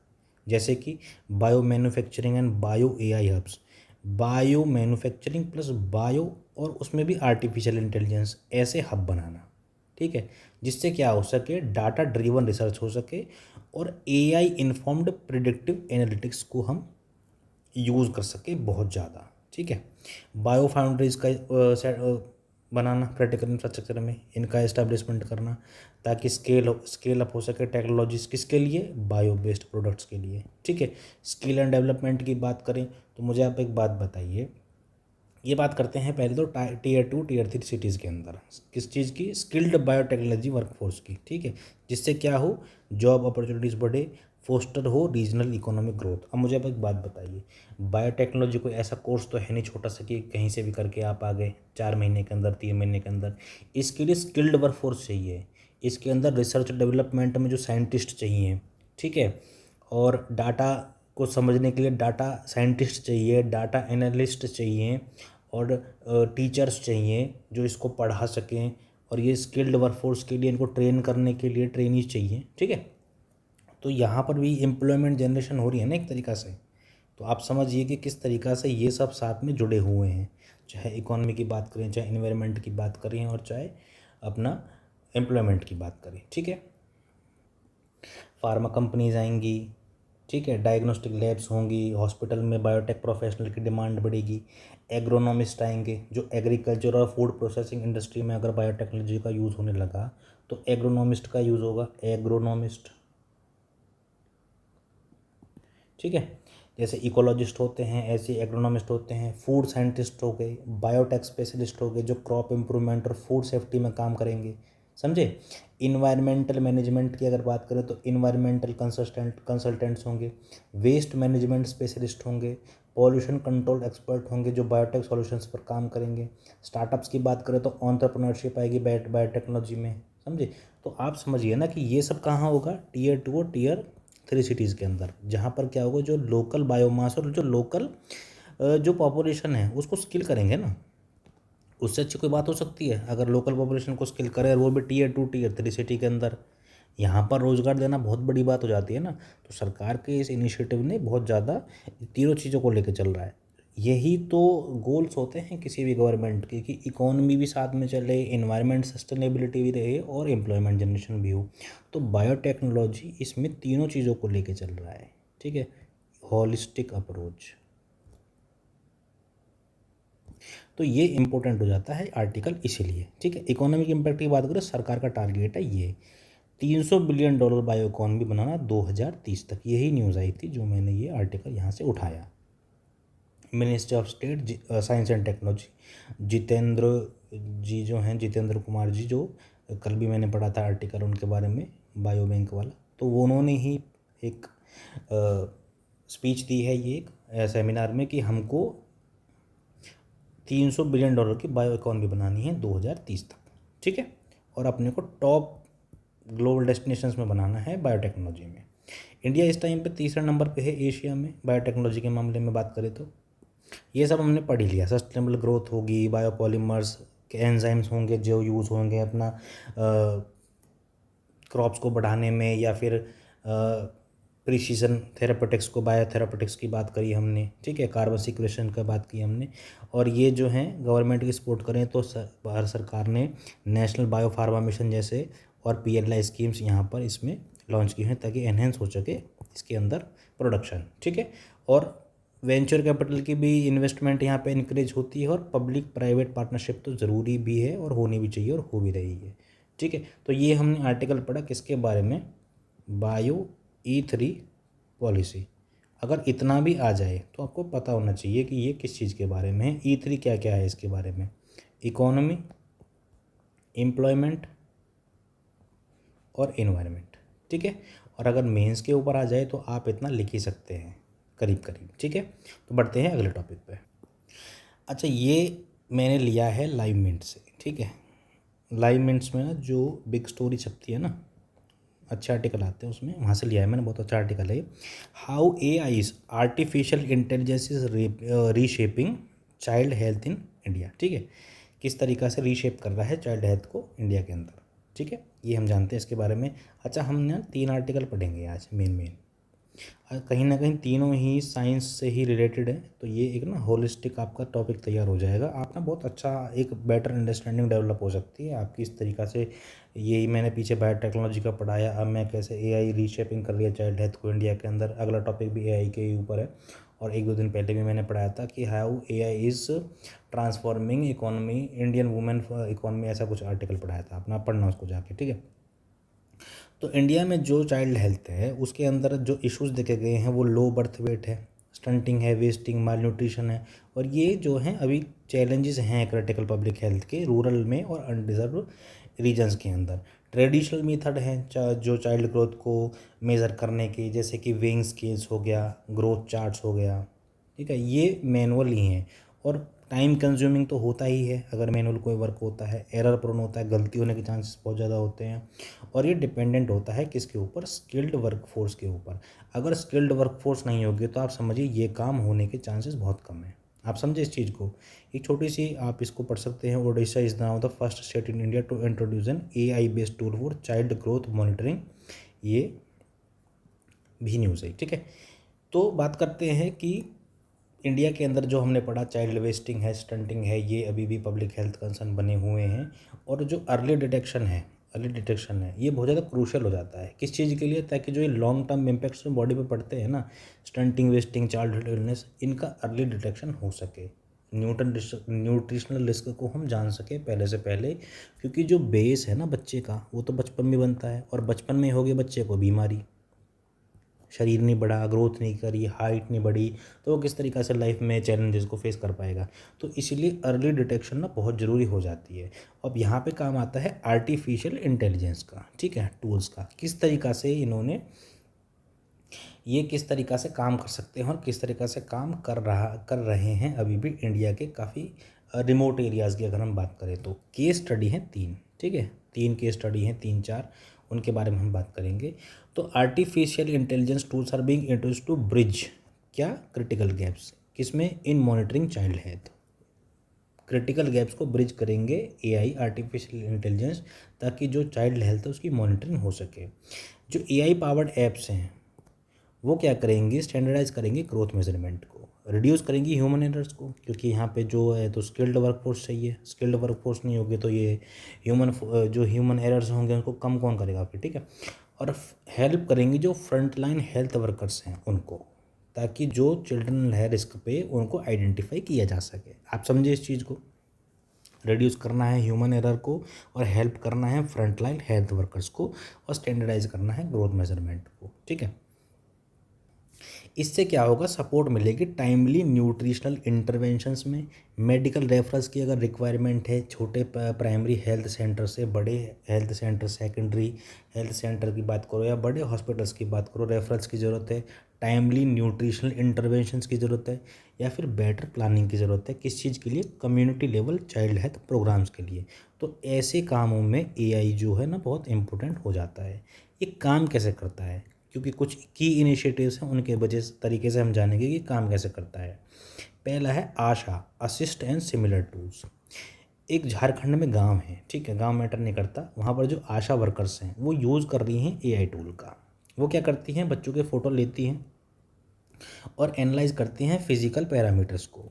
जैसे कि bio manufacturing and bio AI hubs, bio manufacturing plus bio और उसमें भी आर्टिफिशियल इंटेलिजेंस, ऐसे हब बनाना, ठीक है, जिससे क्या हो सके, डाटा ड्रिवन रिसर्च हो सके और AI इन्फॉर्म्ड प्रिडिक्टिव एनालिटिक्स को हम यूज़ कर सके बहुत ज़्यादा, ठीक है। बायो फाउंड्रीज का बनाना क्रिटिकल इंफ्रास्ट्रक्चर में, इनका एस्टेब्लिशमेंट करना ताकि स्केल अप हो सके टेक्नोलॉजीज, किसके लिए, बायो बेस्ड प्रोडक्ट्स के लिए, ठीक है। स्किल एंड डेवलपमेंट की बात करें तो मुझे आप एक बात बताइए, ये बात करते हैं पहले तो Tier 2 Tier 3 सिटीज़ के अंदर किस चीज़ की, स्किल्ड बायोटेक्नोलॉजी वर्कफोर्स की, ठीक है, जिससे क्या हो, जॉब अपॉर्चुनिटीज़ बढ़े, फोस्टर हो रीजनल इकोनॉमिक ग्रोथ। अब मुझे आप एक बात बताइए, बायोटेक्नोलॉजी कोई ऐसा कोर्स तो है नहीं छोटा सा कि कहीं से भी करके आप आ गए 4 महीने के अंदर, 3 महीने के अंदर। इसके लिए स्किल्ड वर्कफोर्स चाहिए, इसके अंदर रिसर्च डेवलपमेंट में जो साइंटिस्ट चाहिए, ठीक है, और डाटा को समझने के लिए डाटा साइंटिस्ट चाहिए, डाटा एनालिस्ट चाहिए, और टीचर्स चाहिए जो इसको पढ़ा सकें, और ये स्किल्ड वर्कफोर्स के लिए इनको ट्रेन करने के लिए ट्रेनीज चाहिए, ठीक है। तो यहाँ पर भी एम्प्लॉयमेंट जनरेशन हो रही है ना एक तरीक़ा से। तो आप समझिए कि किस तरीक़ा से ये सब साथ में जुड़े हुए हैं, चाहे इकोनॉमी की बात करें, चाहे इन्वायरमेंट की बात करें, और चाहे अपना एम्प्लॉयमेंट की बात करें, ठीक है। फार्मा कंपनीज आएंगी, ठीक है, डायग्नोस्टिक लैब्स होंगी, हॉस्पिटल में बायोटेक प्रोफेशनल की डिमांड बढ़ेगी, एग्रोनॉमिस्ट आएंगे, जो एग्रीकल्चर और फूड प्रोसेसिंग इंडस्ट्री में अगर बायोटेक्नोलॉजी का यूज़ होने लगा तो एग्रोनॉमिस्ट का यूज़ होगा, एग्रोनॉमिस्ट, ठीक है। जैसे इकोलॉजिस्ट होते हैं ऐसे एग्रोनॉमिस्ट होते हैं, फूड साइंटिस्ट हो गए, बायोटेक स्पेशलिस्ट हो गए जो क्रॉप इम्प्रूवमेंट और फूड सेफ्टी में काम करेंगे, समझे। इन्वायरमेंटल मैनेजमेंट की अगर बात करें तो इन्वायरमेंटल कंसल्टेंट्स होंगे, वेस्ट मैनेजमेंट स्पेशलिस्ट होंगे, पॉल्यूशन कंट्रोल एक्सपर्ट होंगे जो बायोटेक सॉल्यूशंस पर काम करेंगे। स्टार्टअप्स की बात करें तो एंटरप्रेन्योरशिप आएगी बायोटेक्नोलॉजी में, समझे। तो आप समझिए ना कि ये सब कहाँ होगा, Tier 2 और Tier 3 सिटीज़ के अंदर, जहाँ पर क्या होगा, जो लोकल बायोमास और जो लोकल जो पॉपुलेशन है उसको स्किल करेंगे ना। उससे अच्छी कोई बात हो सकती है अगर लोकल पॉपुलेशन को स्किल करे और वो भी Tier 2 Tier 3 सिटी के अंदर, यहाँ पर रोज़गार देना बहुत बड़ी बात हो जाती है ना। तो सरकार के इस इनिशिएटिव ने बहुत ज़्यादा तीनों चीज़ों को लेकर चल रहा है। यही तो गोल्स होते हैं किसी भी गवर्नमेंट के, कि इकोनॉमी भी साथ में चले, इन्वायरमेंट सस्टेनेबिलिटी भी रहे और एम्प्लॉयमेंट जनरेशन भी हो। तो बायोटेक्नोलॉजी इसमें तीनों चीज़ों को लेके चल रहा है, ठीक है, होलिस्टिक अप्रोच। तो ये इम्पोर्टेंट हो जाता है आर्टिकल इसीलिए, ठीक है। इकोनॉमिक इम्पैक्ट की बात करें, सरकार का टारगेट है ये $300 बिलियन बायो इकोनॉमी बनाना 2030 तक। यही न्यूज़ आई थी जो मैंने ये आर्टिकल यहाँ से उठाया। Minister of state science and technology Jitendra ji जो हैं, जितेंद्र कुमार जी, जो कल भी मैंने पढ़ा था आर्टिकल उनके बारे में, बायो बैंक वाला, तो वो उन्होंने ही एक स्पीच दी है ये एक सेमिनार में कि हमको $300 बिलियन की बायो इकोनॉमी बनानी है 2030 तक, ठीक है, और अपने को टॉप ग्लोबल डेस्टिनेशंस में बनाना है बायोटेक्नोलॉजी में। इंडिया इस टाइम पे तीसरे नंबर पे है एशिया में बायोटेक्नोलॉजी के मामले में बात करें तो। ये सब हमने पढ़ ही लिया, सस्टेनेबल ग्रोथ होगी, बायोपॉलीमर्स के एंजाइम्स होंगे जो यूज़ होंगे अपना क्रॉप्स को बढ़ाने में, या फिर प्रिसीजन थेरापेटिक्स को, बायोथेरापेटिक्स की बात करी हमने, ठीक है, कार्बन सिक्वेशन का बात की हमने। और ये जो हैं गवर्नमेंट की सपोर्ट करें तो भारत सरकार ने नेशनल बायो फार्मा मिशन जैसे और PLI स्कीम्स यहाँ पर इसमें लॉन्च की हैं ताकि एनहेंस हो सके इसके अंदर प्रोडक्शन, ठीक है। और वेंचर कैपिटल की भी इन्वेस्टमेंट यहाँ पे इंकरेज होती है, और पब्लिक प्राइवेट पार्टनरशिप तो ज़रूरी भी है और होनी भी चाहिए और हो भी रही है। ठीक है, तो ये हमने आर्टिकल पढ़ा किसके बारे में, बायो E3 पॉलिसी। अगर इतना भी आ जाए तो आपको पता होना चाहिए कि ये किस चीज़ के बारे में है। E3 क्या क्या है इसके बारे में, इकोनॉमी, एम्प्लॉयमेंट और इन्वायरमेंट। ठीक है, और अगर मेंस के ऊपर आ जाए तो आप इतना लिख ही सकते हैं करीब करीब। ठीक है, तो बढ़ते हैं अगले टॉपिक पे। अच्छा, ये मैंने लिया है लाइव मिंट से। ठीक है, लाइव मिंट्स में ना जो बिग स्टोरी छपती है ना, अच्छे आर्टिकल आते हैं उसमें, वहाँ से लिया है मैंने, बहुत अच्छा आर्टिकल है। How AI is artificial intelligence is reshaping child health in India. ठीक है, किस तरीक़ा से रीशेप कर रहा है चाइल्ड हेल्थ को इंडिया के अंदर। ठीक है, ये हम जानते हैं इसके बारे में। अच्छा, हम ना 3 आर्टिकल पढ़ेंगे आज मेन। कहीं ना कहीं तीनों ही साइंस से ही रिलेटेड है, तो ये एक ना होलिस्टिक आपका टॉपिक तैयार हो जाएगा। आप ना बहुत अच्छा एक बेटर अंडरस्टैंडिंग डेवलप हो सकती है आपकी इस तरीक़ा से। यही मैंने पीछे बायोटेक्नोलॉजी का पढ़ाया, अब मैं कैसे AI रीशेपिंग कर रही है चाइल्ड हेल्थ को इंडिया के अंदर। अगला टॉपिक भी AI के ही ऊपर है, और 1-2 दिन पहले भी मैंने पढ़ाया था कि how AI is transforming economy, Indian women economy, ऐसा कुछ आर्टिकल पढ़ाया था, अपना पढ़ना उसको जाके। ठीक है, तो इंडिया में जो चाइल्ड हेल्थ है उसके अंदर जो इश्यूज देखे गए हैं वो लो बर्थ वेट है, स्टंटिंग है, वेस्टिंग, माल न्यूट्रिशन है, और ये जो हैं अभी चैलेंजेस हैं क्रिटिकल पब्लिक हेल्थ के रूरल में और अनडिजर्व रीजन्स के अंदर। ट्रेडिशनल मेथड हैं जो चाइल्ड ग्रोथ को मेज़र करने के, जैसे कि वेइंग स्केल्स हो गया, ग्रोथ चार्ट्स हो गया। ठीक है, ये मैनुअल ही हैं, और टाइम कंज्यूमिंग तो होता ही है। अगर मैनुअल कोई वर्क होता है, एरर प्रोन होता है, गलती होने के चांसेस बहुत ज़्यादा होते हैं, और ये डिपेंडेंट होता है किसके ऊपर, स्किल्ड वर्कफोर्स के ऊपर। अगर स्किल्ड वर्कफोर्स नहीं होगी तो आप समझिए ये काम होने के चांसेस बहुत कम हैं। आप समझे इस चीज़ को। एक छोटी सी आप इसको पढ़ सकते हैं, Odisha is now the first state in India to introduce an AI based tool for child growth monitoring. ये भी न्यूज़ है। ठीक है, तो बात करते हैं कि इंडिया के अंदर जो हमने पढ़ा, चाइल्ड वेस्टिंग है, स्टंटिंग है, ये अभी भी पब्लिक हेल्थ कंसर्न बने हुए हैं। और जो अर्ली डिटेक्शन है ये बहुत ज़्यादा क्रूशियल हो जाता है। किस चीज़ के लिए, ताकि जो ये लॉन्ग टर्म इम्पैक्ट्स में बॉडी पे पड़ते हैं ना, स्टंटिंग, वेस्टिंग, चाइल्डहुड इलनेस, इनका अर्ली डिटेक्शन हो सके, न्यूट्रिशनल रिस्क को हम जान सके पहले से पहले। क्योंकि जो बेस है ना बच्चे का, वो तो बचपन में बनता है, और बचपन में हो गई बच्चे को बीमारी, शरीर नहीं बढ़ा, ग्रोथ नहीं करी, हाइट नहीं बढ़ी, तो वो किस तरीक़ा से लाइफ में चैलेंजेस को फेस कर पाएगा। तो इसीलिए अर्ली डिटेक्शन ना बहुत ज़रूरी हो जाती है। अब यहाँ पे काम आता है आर्टिफिशियल इंटेलिजेंस का। ठीक है, टूल्स का, किस तरीक़ा से इन्होंने ये किस तरीक़ा से काम कर सकते हैं और किस तरीक़ा से काम कर रहे हैं अभी भी इंडिया के काफ़ी रिमोट एरियाज़ की अगर हम बात करें तो। केस स्टडी हैं 3। ठीक है, 3 केस स्टडी हैं, 3-4, उनके बारे में हम बात करेंगे। तो artificial intelligence tools are being introduced to bridge क्या, क्रिटिकल गैप्स, किसमें, in monitoring child health. Critical gaps को ब्रिज करेंगे AI, आर्टिफिशियल इंटेलिजेंस, ताकि जो चाइल्ड हेल्थ है उसकी मॉनिटरिंग हो सके। जो AI पावर्ड ऐप्स हैं वो क्या करेंगी, स्टैंडर्डाइज करेंगे ग्रोथ मेजरमेंट को, रिड्यूस करेंगी ह्यूमन एरर्स को। क्योंकि यहाँ पे जो है तो स्किल्ड वर्कफोर्स चाहिए, स्किल्ड वर्कफोर्स नहीं होगी तो ये ह्यूमन एरर्स होंगे उनको कम कौन करेगा फिर। ठीक है, और हेल्प करेंगी जो फ्रंट लाइन हेल्थ वर्कर्स हैं उनको, ताकि जो चिल्ड्रन है रिस्क पे उनको आइडेंटिफाई किया जा सके। आप समझे इस चीज़ को। रिड्यूस करना है ह्यूमन एरर को, और हेल्प करना है फ्रंट लाइन हेल्थ वर्कर्स को, और स्टैंडर्डाइज करना है ग्रोथ मेजरमेंट को। ठीक है, इससे क्या होगा, सपोर्ट मिलेगी टाइमली न्यूट्रिशनल इंटरवेंशंस में। मेडिकल रेफरेंस की अगर रिक्वायरमेंट है, छोटे प्राइमरी हेल्थ सेंटर से बड़े health centre, secondary health centre की बात करो या बड़े हॉस्पिटल्स की बात करो, रेफरेंस की ज़रूरत है, टाइमली न्यूट्रिशनल इंटरवेंशंस की ज़रूरत है, या फिर बेटर प्लानिंग की ज़रूरत है। किस चीज़ के लिए, community level child health programmes के लिए। तो ऐसे कामों में AI जो है ना बहुत इंपॉर्टेंट हो जाता है। ये काम कैसे करता है, क्योंकि कुछ की इनिशिएटिव्स हैं, उनके वजह से तरीके से हम जानेंगे कि काम कैसे करता है। पहला है आशा, असिस्ट एंड सिमिलर टूल्स। एक झारखंड में गांव है, ठीक है, गांव मैटर नहीं करता, वहाँ पर जो आशा वर्कर्स हैं वो यूज़ कर रही हैं AI टूल का। वो क्या करती हैं, बच्चों के फ़ोटो लेती हैं और एनालाइज करती हैं फिजिकल पैरामीटर्स को,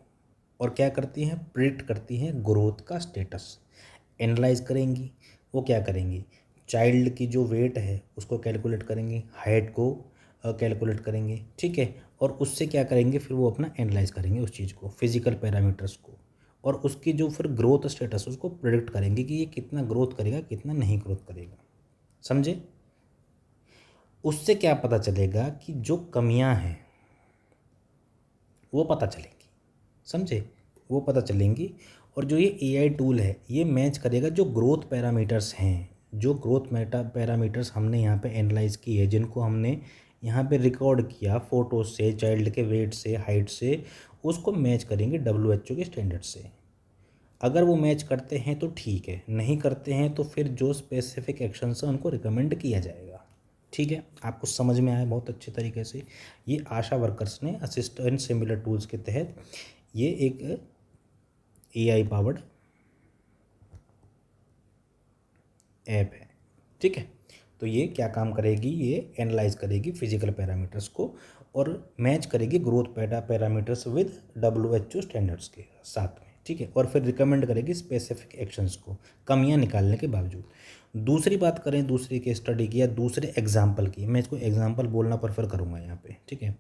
और क्या करती हैं, प्रिडिक्ट करती हैं ग्रोथ का स्टेटस। एनालाइज करेंगी, वो क्या करेंगी, चाइल्ड की जो वेट है उसको कैलकुलेट करेंगी, हाइट को कैलकुलेट करेंगे, ठीक है। और उससे क्या करेंगे, फिर वो अपना एनालाइज करेंगे उस चीज़ को, फिजिकल पैरामीटर्स को, और उसकी जो फिर ग्रोथ स्टेटस उसको प्रेडिक्ट करेंगे कि ये कितना ग्रोथ करेगा, कितना नहीं ग्रोथ करेगा, समझे। उससे क्या पता चलेगा कि जो कमियां हैं वो पता चलेंगी, समझे, वो पता चलेंगी। और जो ये एआई टूल है ये मैच करेगा जो ग्रोथ पैरामीटर्स हैं, जो ग्रोथ पैरामीटर्स हमने यहाँ पे एनालाइज किए, जिनको हमने यहाँ पे रिकॉर्ड किया फ़ोटो से, चाइल्ड के वेट से, हाइट से, उसको मैच करेंगे WHO के स्टैंडर्ड से। अगर वो मैच करते हैं तो ठीक है, नहीं करते हैं तो फिर जो स्पेसिफिक एक्शंस हैं उनको रिकमेंड किया जाएगा, ठीक है। आपको समझ में आया बहुत अच्छे तरीके से। ये आशा वर्कर्स ने असिस्टेंट सिमिलर टूल्स के तहत ये एक एआई पावर्ड ऐप है, ठीक है। तो ये क्या काम करेगी, ये एनालाइज करेगी फिजिकल पैरामीटर्स को और मैच करेगी growth parameters with WHO standards के साथ में, ठीक है। और फिर रिकमेंड करेगी स्पेसिफिक एक्शंस को कमियां निकालने के बावजूद। दूसरी बात करें दूसरी केस स्टडी की या दूसरे एग्जाम्पल की, मैं इसको एग्जाम्पल बोलना प्रेफर करूँगा यहाँ पे, ठीक है।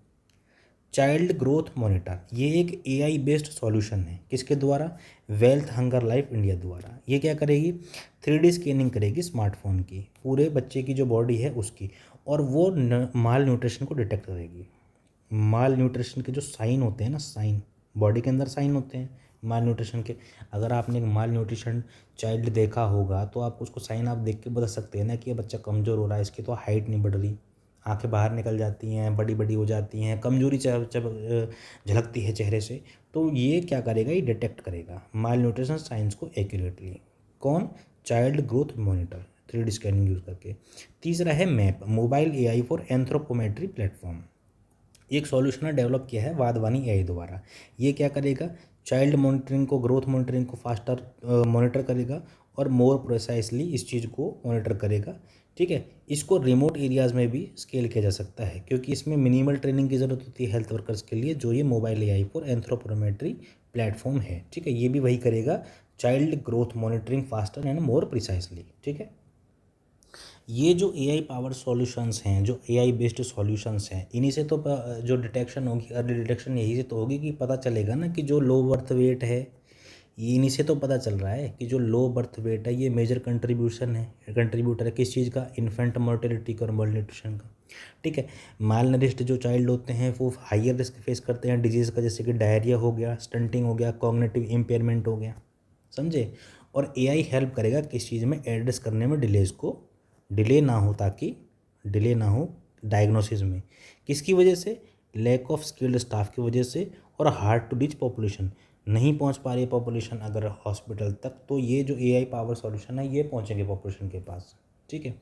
चाइल्ड ग्रोथ मॉनिटर, ये एक एआई बेस्ड सॉल्यूशन है, किसके द्वारा, वेल्थ हंगर लाइफ इंडिया द्वारा। ये क्या करेगी, 3D स्कैनिंग करेगी स्मार्टफोन की, पूरे बच्चे की जो बॉडी है उसकी, और वो माल न्यूट्रिशन को डिटेक्ट करेगी। माल न्यूट्रिशन के जो साइन होते हैं ना, साइन बॉडी के अंदर साइन होते हैं माल न्यूट्रिशन के। अगर आपने एक माल न्यूट्रिशन चाइल्ड देखा होगा तो आप उसको साइन आप देख के बता सकते हैं ना कि ये बच्चा कमज़ोर हो रहा है, इसकी तो हाइट नहीं बढ़ रही, आंखें बाहर निकल जाती हैं, बड़ी बड़ी हो जाती हैं, कमजोरी झलकती है चेहरे से। तो ये क्या करेगा, ये डिटेक्ट करेगा माल न्यूट्रिशन साइंस को एक्यूरेटली। कौन, child growth monitor 3D scanning use करके। तीसरा है map, mobile AI for anthropometry platform. एक सॉल्यूशन डेवलप किया है वाधवानी एआई द्वारा। ये क्या करेगा, चाइल्ड मॉनिटरिंग को, ग्रोथ मॉनिटरिंग को फास्टर मॉनिटर करेगा और मोर प्रिसाइसली इस चीज़ को मॉनिटर करेगा, ठीक है। इसको रिमोट एरियाज़ में भी स्केल किया जा सकता है क्योंकि इसमें मिनिमल ट्रेनिंग की ज़रूरत होती है हेल्थ वर्कर्स के लिए, जो ये mobile AI for anthropometry platform है, ठीक है। ये भी वही करेगा, child growth monitoring faster and more precisely, ठीक है। ये जो एआई पावर सॉल्यूशंस हैं, जो एआई बेस्ड सॉल्यूशंस हैं, इन्हीं से तो जो डिटेक्शन होगी, अर्ली डिटेक्शन यही से तो होगी कि पता चलेगा ना कि जो लो बर्थ वेट है, ये इन्हीं से तो पता चल रहा है कि जो लो बर्थ वेट है ये मेजर कंट्रीब्यूटर है किस चीज़ का, इन्फेंट मोर्टेलिटी का और मॉलन्यूट्रिशन का, ठीक है। माल नरिश्ड जो चाइल्ड होते हैं वो हाइयर रिस्क फेस करते हैं डिजीज़ का, जैसे कि डायरिया हो गया, स्टंटिंग हो गया, कॉग्निटिव इम्पेयरमेंट हो गया, समझे। और एआई हेल्प करेगा किस चीज़ में, एड्रेस करने में डिलेज को, डिले ना हो, ताकि डिले ना हो डायग्नोसिस में, किसकी वजह से, लैक ऑफ स्किल्ड स्टाफ की वजह से, और हार्ड टू रीच पॉपुलेशन, नहीं पहुंच पा रही है पॉपुलेशन अगर हॉस्पिटल तक, तो ये जो एआई पावर सॉल्यूशन है ये पहुंचेंगे पॉपुलेशन के पास, ठीक है।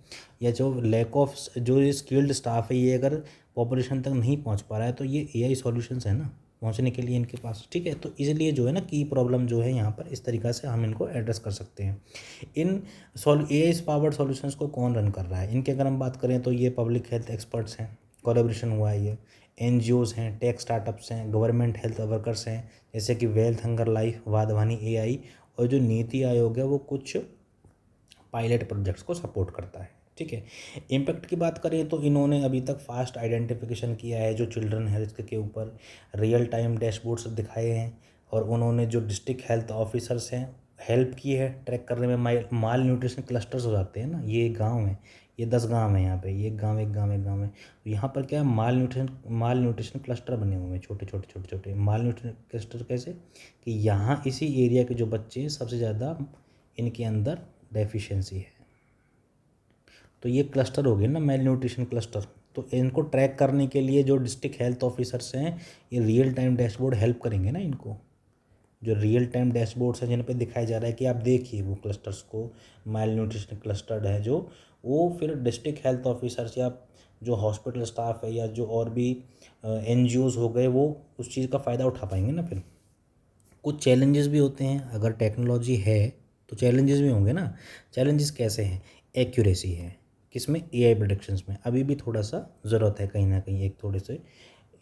या जो लैक ऑफ जो ये स्किल्ड स्टाफ है ये अगर पॉपुलेशन तक नहीं पहुंच पा रहा है तो ये एआई सॉल्यूशंस है ना पहुंचने के लिए इनके पास, ठीक है। तो इसलिए जो है ना की प्रॉब्लम जो है यहाँ पर इस तरीक़ा से हम इनको एड्रेस कर सकते हैं। इन एआई पावर्ड सॉल्यूशंस को कौन रन कर रहा है, इनकी अगर हम बात करें तो ये पब्लिक हेल्थ एक्सपर्ट्स हैं, कोलैबोरेशन हुआ है, ये एनजीओज़ हैं, टेक स्टार्टअप्स हैं, गवर्नमेंट हेल्थ वर्कर्स हैं, जैसे कि wealth hunger life, Wadhwani AI, और जो नीति आयोग है वो कुछ पायलट प्रोजेक्ट्स को सपोर्ट करता है, ठीक है। इम्पैक्ट की बात करें तो इन्होंने अभी तक फास्ट आइडेंटिफिकेशन किया है जो चिल्ड्रन हेल्थ के ऊपर, रियल टाइम डैशबोर्ड्स दिखाए हैं, और उन्होंने जो डिस्ट्रिक्ट हेल्थ ऑफिसर्स हैं हेल्प की है ट्रैक करने में। माल न्यूट्रिशन क्लस्टर्स हो जाते हैं ना, ये एक गाँव है, ये 10 गांव है यहाँ पे, ये एक गांव एक गांव एक गांव है, तो यहाँ पर क्या है, माल न्यूट्रिशन क्लस्टर बने हुए हैं, छोटे छोटे छोटे छोटे माल न्यूट्रिशन क्लस्टर। कैसे कि यहाँ इसी एरिया के जो बच्चे सबसे ज़्यादा इनके अंदर डेफिशिएंसी है, तो ये क्लस्टर हो गए ना मेल न्यूट्रिशन क्लस्टर। तो इनको ट्रैक करने के लिए जो डिस्ट्रिक्ट हेल्थ ऑफिसर्स हैं ये रियल टाइम डैशबोर्ड हेल्प करेंगे ना इनको, जो रियल टाइम डैशबोर्ड्स हैं जिन पे दिखाया जा रहा है कि आप देखिए वो क्लस्टर्स को, माइल न्यूट्रिशन क्लस्टर्ड है जो, वो फिर डिस्ट्रिक्ट हेल्थ ऑफिसर्स या जो हॉस्पिटल स्टाफ है या जो और भी एनजीओज़ हो गए वो उस चीज़ का फ़ायदा उठा पाएंगे ना। फिर कुछ चैलेंजेस भी होते हैं, अगर टेक्नोलॉजी है तो चैलेंजेस भी होंगे ना। चैलेंजेस कैसे हैं, एक्यूरेसी है किसमें, एआई प्रेडिक्शंस में अभी भी थोड़ा सा ज़रूरत है कहीं ना कहीं एक थोड़े से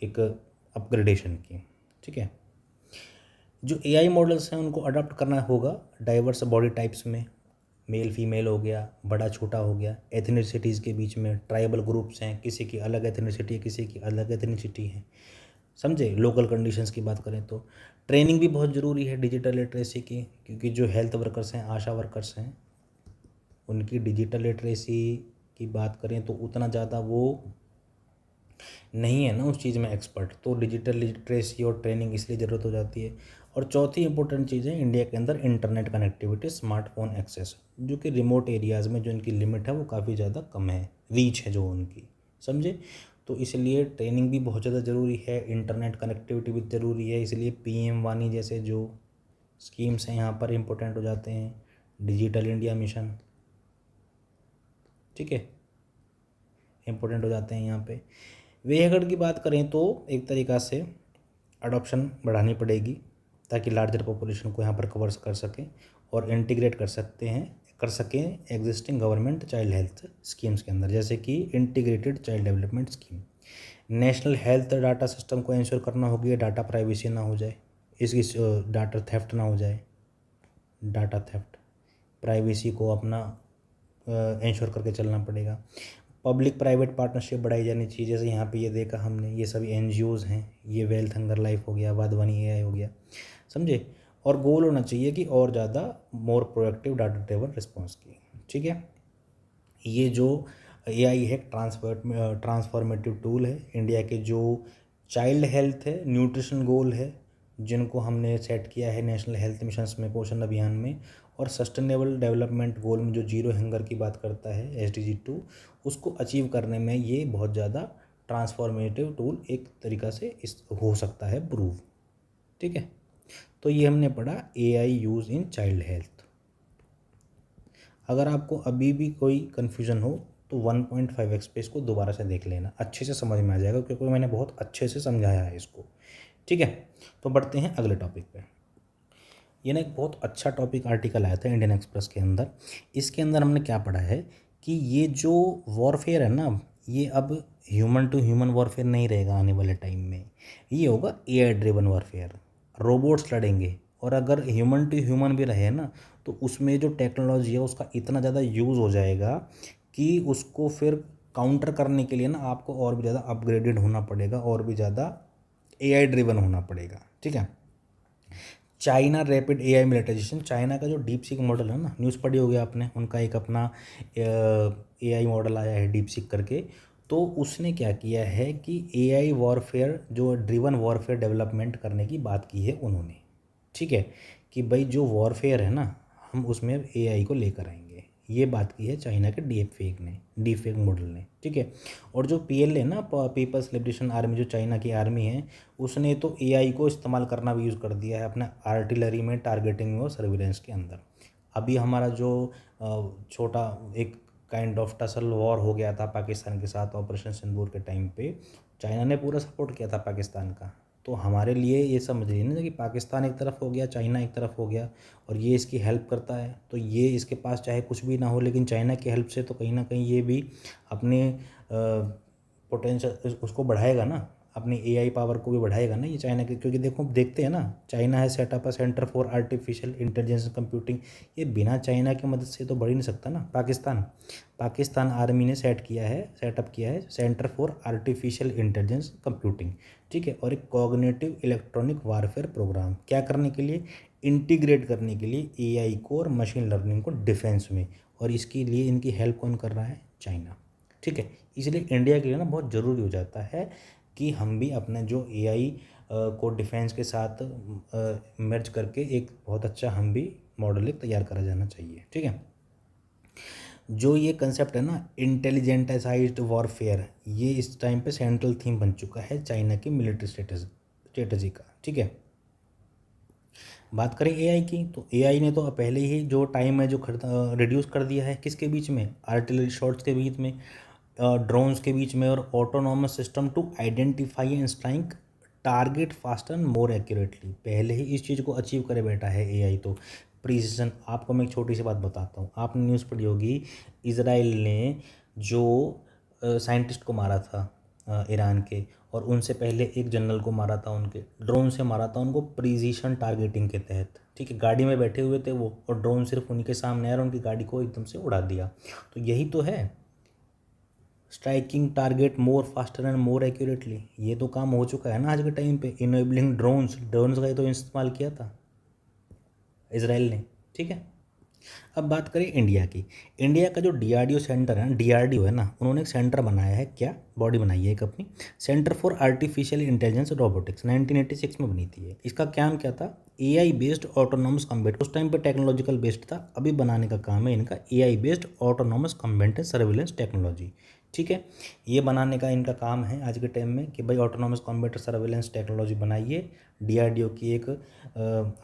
एक अपग्रेडेशन की, ठीक है। जो एआई मॉडल्स हैं उनको अडॉप्ट करना होगा डाइवर्स बॉडी टाइप्स में, मेल फीमेल हो गया, बड़ा छोटा हो गया, एथनिसिटीज़ के बीच में ट्राइबल ग्रुप्स हैं, किसी की अलग एथनिसिटी है, किसी की अलग एथनिसिटी है, समझे। लोकल कंडीशंस की बात करें तो ट्रेनिंग भी बहुत ज़रूरी है डिजिटल लिटरेसी की, क्योंकि जो हेल्थ वर्कर्स हैं, आशा वर्कर्स हैं, उनकी डिजिटल लिटरेसी की बात करें तो उतना ज़्यादा वो नहीं है ना उस चीज़ में एक्सपर्ट, तो डिजिटल लिटरेसी और ट्रेनिंग इसलिए ज़रूरत हो जाती है। और चौथी इंपॉर्टेंट चीज़ है इंडिया के अंदर इंटरनेट कनेक्टिविटी, स्मार्टफोन एक्सेस, जो कि रिमोट एरियाज़ में जो इनकी लिमिट है वो काफ़ी ज़्यादा कम है, रीच है जो उनकी, समझे। तो इसलिए ट्रेनिंग भी बहुत ज़्यादा ज़रूरी है, इंटरनेट कनेक्टिविटी भी ज़रूरी है, इसलिए पीएम वानी जैसे जो स्कीम्स हैं यहाँ पर इम्पोर्टेंट हो जाते हैं, डिजिटल इंडिया मिशन, ठीक है, इम्पोर्टेंट हो जाते हैं यहाँ पे। वेहगढ़ की बात करें तो एक तरीक़ा से अडॉप्शन बढ़ानी पड़ेगी ताकि लार्जर पॉपुलेशन को यहाँ पर कवर कर सकें और इंटीग्रेट कर सकें existing government child health schemes के अंदर, जैसे कि integrated child development scheme. National health data system को इंश्योर करना होगी, डाटा प्राइवेसी ना हो जाए, इसकी डाटा थेफ्ट ना हो जाए, डाटा थेफ्ट, प्राइवेसी को अपना इंश्योर करके चलना पड़ेगा। पब्लिक प्राइवेट पार्टनरशिप बढ़ाई जानी चाहिए, जैसे यहाँ पे ये देखा हमने, ये सभी एनजीओज़ हैं, ये वेल्थ हंगर लाइफ हो गया, वाधवानी एआई हो गया, समझे। और गोल होना चाहिए कि और ज़्यादा मोर प्रोएक्टिव डाटा ड्रिवन रिस्पॉन्स की, ठीक है। ये जो एआई है ट्रांसफॉर्मेटिव टूल है, इंडिया के जो चाइल्ड हेल्थ है, न्यूट्रिशन गोल है जिनको हमने सेट किया है नेशनल हेल्थ मिशंस में, पोषण अभियान में, और सस्टेनेबल डेवलपमेंट गोल में जो जीरो हंगर की बात करता है SDG 2, उसको अचीव करने में ये बहुत ज़्यादा ट्रांसफॉर्मेटिव टूल एक तरीक़ा से इस हो सकता है प्रूव, ठीक है। तो ये हमने पढ़ा AI use in child health. अगर आपको अभी भी कोई कन्फ्यूज़न हो तो 1.5x पे इसको दोबारा से देख लेना, अच्छे से समझ में आ जाएगा, क्योंकि मैंने बहुत अच्छे से समझाया है इसको, ठीक है। तो बढ़ते हैं अगले टॉपिक पे। ये ना एक बहुत अच्छा टॉपिक आर्टिकल आया था इंडियन एक्सप्रेस के अंदर। इसके अंदर हमने क्या पढ़ा है कि ये जो वॉरफेयर है ना, ये अब ह्यूमन टू ह्यूमन वॉरफेयर नहीं रहेगा आने वाले टाइम में, ये होगा AI ड्रिवन वॉरफेयर, रोबोट्स लड़ेंगे। और अगर ह्यूमन टू ह्यूमन भी रहे ना, तो उसमें जो टेक्नोलॉजी है उसका इतना ज़्यादा यूज़ हो जाएगा कि उसको फिर काउंटर करने के लिए ना आपको और भी ज़्यादा अपग्रेडेड होना पड़ेगा, और भी ज़्यादा AI ड्रिवन होना पड़ेगा, ठीक है। China rapid AI militarisation, China का जो डीप सीक मॉडल है ना, न्यूज़ पढ़ी होगी आपने, उनका एक अपना AI मॉडल आया है डीप सीक करके। तो उसने क्या किया है कि AI वॉरफेयर, जो ड्रिवन वॉरफेयर डेवलपमेंट करने की बात की है उन्होंने, ठीक है, कि भाई जो वॉरफेयर है ना, हम उसमें AI को लेकर आएंगे, ये बात की है चाइना के डीप फेक मॉडल ने, ठीक है। और जो PLA ना, पीपल्स लिबरेशन आर्मी, जो चाइना की आर्मी है, उसने तो AI को इस्तेमाल करना भी यूज़ कर दिया है अपने आर्टिलरी में, टारगेटिंग में और सर्विलेंस के अंदर। अभी हमारा जो छोटा एक काइंड ऑफ टसल वॉर हो गया था पाकिस्तान के साथ ऑपरेशन सिंदूर के टाइम पे, चाइना ने पूरा सपोर्ट किया था पाकिस्तान का। तो हमारे लिए ये समझिए ना कि पाकिस्तान एक तरफ हो गया, चाइना एक तरफ हो गया, और ये इसकी हेल्प करता है, तो ये इसके पास चाहे कुछ भी ना हो, लेकिन चाइना की हेल्प से तो कहीं ना कहीं ये भी अपने पोटेंशियल उसको बढ़ाएगा ना, अपनी AI पावर को भी बढ़ाएगा ना ये चाइना के, क्योंकि देखो देखते हैं ना, चाइना है setup a centre for artificial intelligence computing, ये बिना चाइना की मदद से तो बढ़ ही नहीं सकता ना। पाकिस्तान आर्मी ने सेटअप किया है centre for artificial intelligence computing, ठीक है। और एक कॉग्निटिव इलेक्ट्रॉनिक वारफेयर प्रोग्राम, क्या करने के लिए, इंटीग्रेट करने के लिए AI को और मशीन लर्निंग को डिफेंस में, और इसके लिए इनकी हेल्प कौन कर रहा है, चाइना, ठीक है। इसलिए इंडिया के लिए ना बहुत ज़रूरी हो जाता है कि हम भी अपने जो AI को डिफेंस के साथ मर्ज करके एक बहुत अच्छा हम भी मॉडल एक तैयार करा जाना चाहिए, ठीक है। जो ये कंसेप्ट है ना, इंटेलिजेंटाइज्ड वॉरफेयर, ये इस टाइम पे सेंट्रल थीम बन चुका है चाइना की मिलिट्री स्ट्रेटजी का, ठीक है। बात करें AI की, तो AI ने तो पहले ही जो टाइम है जो रिड्यूस कर दिया है, किसके बीच में, आर्टिलरी शॉट्स के बीच में, ड्रोन्स के बीच में, और autonomous system to identify and strike target faster and more accurately, पहले ही इस चीज़ को अचीव करे बैठा है AI तो। प्रिसीजन, आपको मैं एक छोटी सी बात बताता हूँ, आपने न्यूज़ पढ़ी होगी, इजराइल ने जो साइंटिस्ट को मारा था ईरान के, और उनसे पहले एक जनरल को मारा था, उनके ड्रोन से मारा था उनको प्रिसीशन टारगेटिंग के तहत। ठीक है, गाड़ी में बैठे हुए थे वो और ड्रोन सिर्फ उनके सामने आया और उनकी गाड़ी को एकदम से उड़ा दिया। तो यही तो है striking target more faster and more accurately. ये तो काम हो चुका है ना आज के टाइम पे। इनेबलिंग ड्रोन्स का ही तो इस्तेमाल किया था इसराइल ने। ठीक है, अब बात करें इंडिया की। इंडिया का जो डीआरडीओ सेंटर है ना, डीआरडीओ है ना, उन्होंने एक सेंटर बनाया है, क्या बॉडी बनाई है एक अपनी, centre for artificial intelligence robotics, 1986 में बनी थी ये। इसका काम क्या था, एआई बेस्ड ऑटोनॉमस कम्बैट। उस टाइम पे टेक्नोलॉजिकल बेस्ड था, अभी बनाने का काम है इनका AI based autonomous combat surveillance technology. ठीक है, ये बनाने का इनका काम है आज के टाइम में कि भाई ऑटोनॉमस कॉम्बैट सर्विलेंस टेक्नोलॉजी बनाइए। डीआरडीओ की एक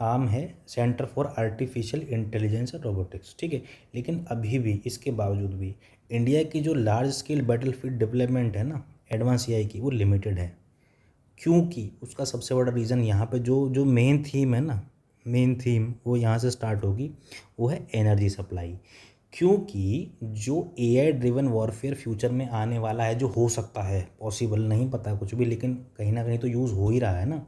आर्म है, सेंटर फॉर आर्टिफिशियल इंटेलिजेंस और रोबोटिक्स। ठीक है, लेकिन अभी भी इसके बावजूद भी इंडिया की जो लार्ज स्केल बैटलफील्ड डेवलपमेंट है ना एडवांस एआई की, वो लिमिटेड है। क्योंकि उसका सबसे बड़ा रीज़न यहाँ पे जो जो मेन थीम है ना, मेन थीम वो यहाँ से स्टार्ट होगी, वो है एनर्जी सप्लाई। क्योंकि जो एआई ड्रिवन वॉरफेयर फ्यूचर में आने वाला है, जो हो सकता है, पॉसिबल नहीं पता कुछ भी, लेकिन कहीं ना कहीं तो यूज़ हो ही रहा है ना,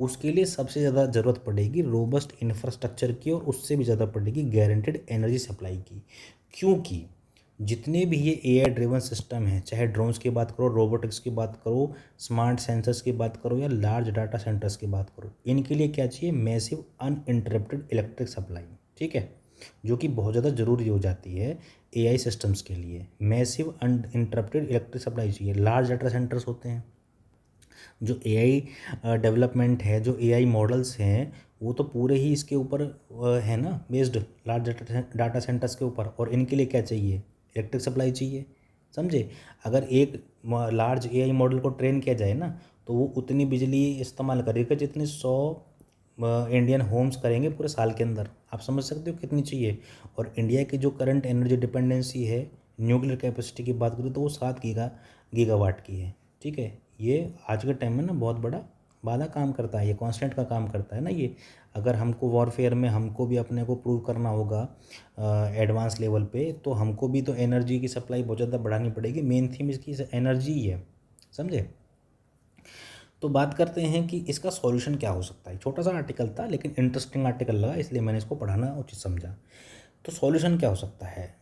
उसके लिए सबसे ज़्यादा ज़रूरत पड़ेगी रोबस्ट इंफ्रास्ट्रक्चर की और उससे भी ज़्यादा पड़ेगी गारंटेड एनर्जी सप्लाई की। क्योंकि जितने भी ये एआई ड्रिवन सिस्टम है, चाहे ड्रोन्स की बात करो, रोबोटिक्स की बात करो, स्मार्ट सेंसर्स की बात करो या लार्ज डाटा सेंटर्स की बात करो, इनके लिए क्या चाहिए, मैसिव अनइंटरप्टेड इलेक्ट्रिक सप्लाई। ठीक है, जो कि बहुत ज़्यादा ज़रूरी हो जाती है एआई सिस्टम्स के लिए। मैसिव अनइंटरप्टेड इलेक्ट्रिक सप्लाई चाहिए। लार्ज डाटा सेंटर्स होते हैं, जो एआई डेवलपमेंट है, जो एआई मॉडल्स हैं, वो तो पूरे ही इसके ऊपर है ना बेस्ड, लार्ज डाटा सेंटर्स के ऊपर। और इनके लिए क्या चाहिए, इलेक्ट्रिक सप्लाई चाहिए। समझे, अगर एक लार्ज एआई मॉडल को ट्रेन किया जाए ना, तो वो उतनी बिजली इस्तेमाल करेगा जितने 100 इंडियन होम्स करेंगे पूरे साल के अंदर। आप समझ सकते हो कितनी चाहिए। और इंडिया की जो करंट एनर्जी डिपेंडेंसी है न्यूक्लियर कैपेसिटी की बात करें तो वो 7 गीगावाट की है। ठीक है, ये आज के टाइम में ना बहुत बड़ा वादा काम करता है, ये कॉन्स्टेंट का काम करता है ना ये। अगर हमको वॉरफेयर में हमको भी अपने को प्रूव करना होगा एडवांस लेवल पे, तो हमको भी तो एनर्जी की सप्लाई बहुत ज़्यादा बढ़ानी पड़ेगी। मेन थीम इसकी एनर्जी ही है, समझे। तो बात करते हैं कि इसका सॉल्यूशन क्या हो सकता है। छोटा सा आर्टिकल था लेकिन इंटरेस्टिंग आर्टिकल लगा, इसलिए मैंने इसको पढ़ाना उचित समझा। तो सॉल्यूशन क्या हो सकता है,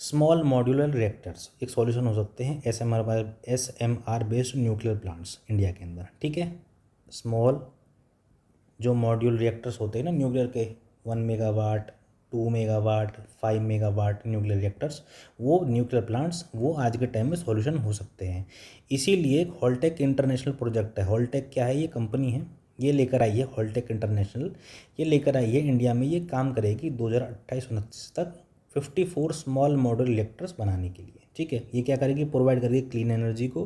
स्मॉल मॉड्यूलर रिएक्टर्स एक सॉल्यूशन हो सकते हैं। ASMR based nuclear plants India के अंदर। ठीक है, स्मॉल जो मॉड्यूल रिएक्टर्स होते हैं ना न्यूक्लियर के, 1 megawatt, 2 megawatt, 5 megawatt nuclear reactors, वो न्यूक्लियर प्लांट्स वो आज के टाइम में सॉल्यूशन हो सकते हैं। इसीलिए हॉलटेक इंटरनेशनल प्रोजेक्ट है। हॉलटेक क्या है, ये कंपनी है, ये लेकर आई है हॉलटेक इंटरनेशनल, ये लेकर आई है इंडिया में। ये काम करेगी 2028-29 तक 54 स्मॉल मॉड्यूल रिएक्टर्स बनाने के लिए। ठीक है, ये क्या करेगी, प्रोवाइड करेगी क्लीन एनर्जी को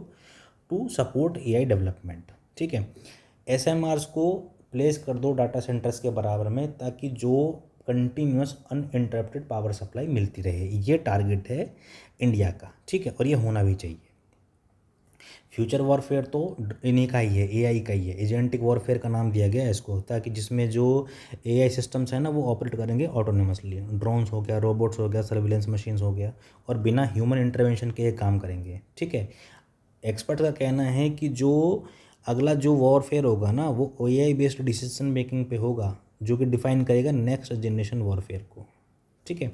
टू सपोर्ट एआई डेवलपमेंट। ठीक है, एसएमआरस को प्लेस कर दो डाटा सेंटर्स के बराबर में, ताकि जो कंटिन्यूस अनइंटरप्टेड पावर सप्लाई मिलती रहे। ये टारगेट है इंडिया का। ठीक है, और ये होना भी चाहिए। फ्यूचर वॉरफेयर तो इन्हीं का ही है, एआई का ही है। एजेंटिक वॉरफेयर का नाम दिया गया है इसको, ताकि जिसमें जो एआई सिस्टम्स हैं ना वो ऑपरेट करेंगे ऑटोनोमसली। ड्रोन्स हो गया, रोबोट्स हो गया, सर्विलेंस मशीन्स हो गया, और बिना ह्यूमन इंटरवेंशन के ये काम करेंगे। ठीक है, एक्सपर्ट का कहना है कि जो अगला जो वॉरफेयर होगा ना वो एआई बेस्ड डिसीजन मेकिंग पे होगा, जो कि डिफाइन करेगा नेक्स्ट जनरेशन वॉरफेयर को। ठीक है,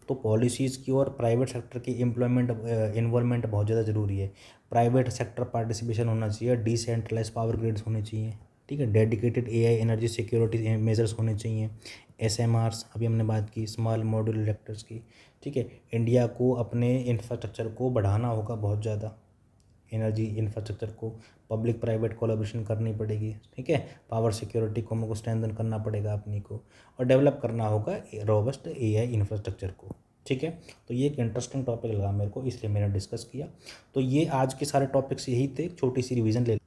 तो पॉलिसीज़ की और प्राइवेट सेक्टर की एम्प्लॉयमेंट इन्वॉल्वमेंट बहुत ज़्यादा ज़रूरी है। प्राइवेट सेक्टर पार्टिसिपेशन होना चाहिए, डिसेंट्रलाइज पावर ग्रिड्स होने चाहिए। ठीक है, dedicated AI energy security measures होने चाहिए। एसएमआरस अभी हमने बात की, स्मॉल मॉड्यूल रिएक्टर्स की। ठीक है, इंडिया को अपने इंफ्रास्ट्रक्चर को बढ़ाना होगा बहुत ज़्यादा, एनर्जी इंफ्रास्ट्रक्चर को पब्लिक प्राइवेट कोलैबोरेशन करनी पड़ेगी। ठीक है, पावर सिक्योरिटी को हमको स्ट्रेंथन करना पड़ेगा अपनी को, और डेवलप करना होगा रोबस्ट एआई इंफ्रास्ट्रक्चर को। ठीक है, तो ये एक इंटरेस्टिंग टॉपिक लगा मेरे को, इसलिए मैंने डिस्कस किया। तो ये आज के सारे टॉपिक्स यही थे, छोटी सी रिवीजन ले।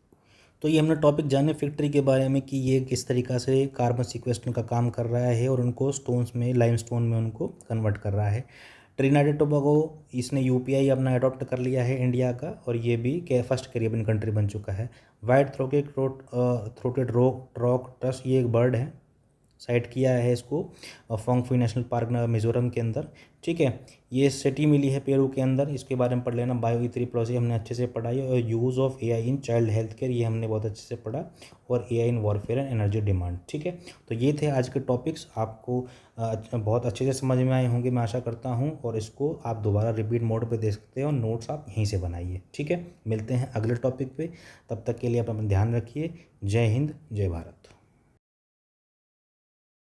तो ये हमने टॉपिक जाने फैक्ट्री के बारे में कि ये किस तरीक़ा से कार्बन सिक्वेस्ट्रेशन का काम कर रहा है और उनको स्टोन्स में, लाइमस्टोन में उनको कन्वर्ट कर रहा है। ट्रिनिडाद एंड टोबैगो इसने यूपीआई अपना अडॉप्ट कर लिया है इंडिया का, और ये भी फर्स्ट कैरिबियन कंट्री बन चुका है। वाइट थ्रोटेड रॉक ट्रस्ट, ये एक बर्ड है, साइट किया है इसको फोंगफुई नेशनल पार्क मिजोरम के अंदर, ठीक है। ये सिटी मिली है पेरू के अंदर, इसके बारे में पढ़ लेना। बायो इथेरोपॉजी हमने अच्छे से पढ़ाई, और use of AI in child health care ये हमने बहुत अच्छे से पढ़ा, और AI in warfare and energy demand, ठीक है। तो ये थे आज के टॉपिक्स, आपको बहुत अच्छे से समझ में आए होंगे मैं आशा करता हूँ, और इसको आप दोबारा रिपीट मोड पे देख सकते हो, नोट्स आप यहीं से बनाइए, ठीक है। मिलते हैं अगले टॉपिक पे, तब तक के लिए आप अपना ध्यान रखिए। जय हिंद, जय भारत।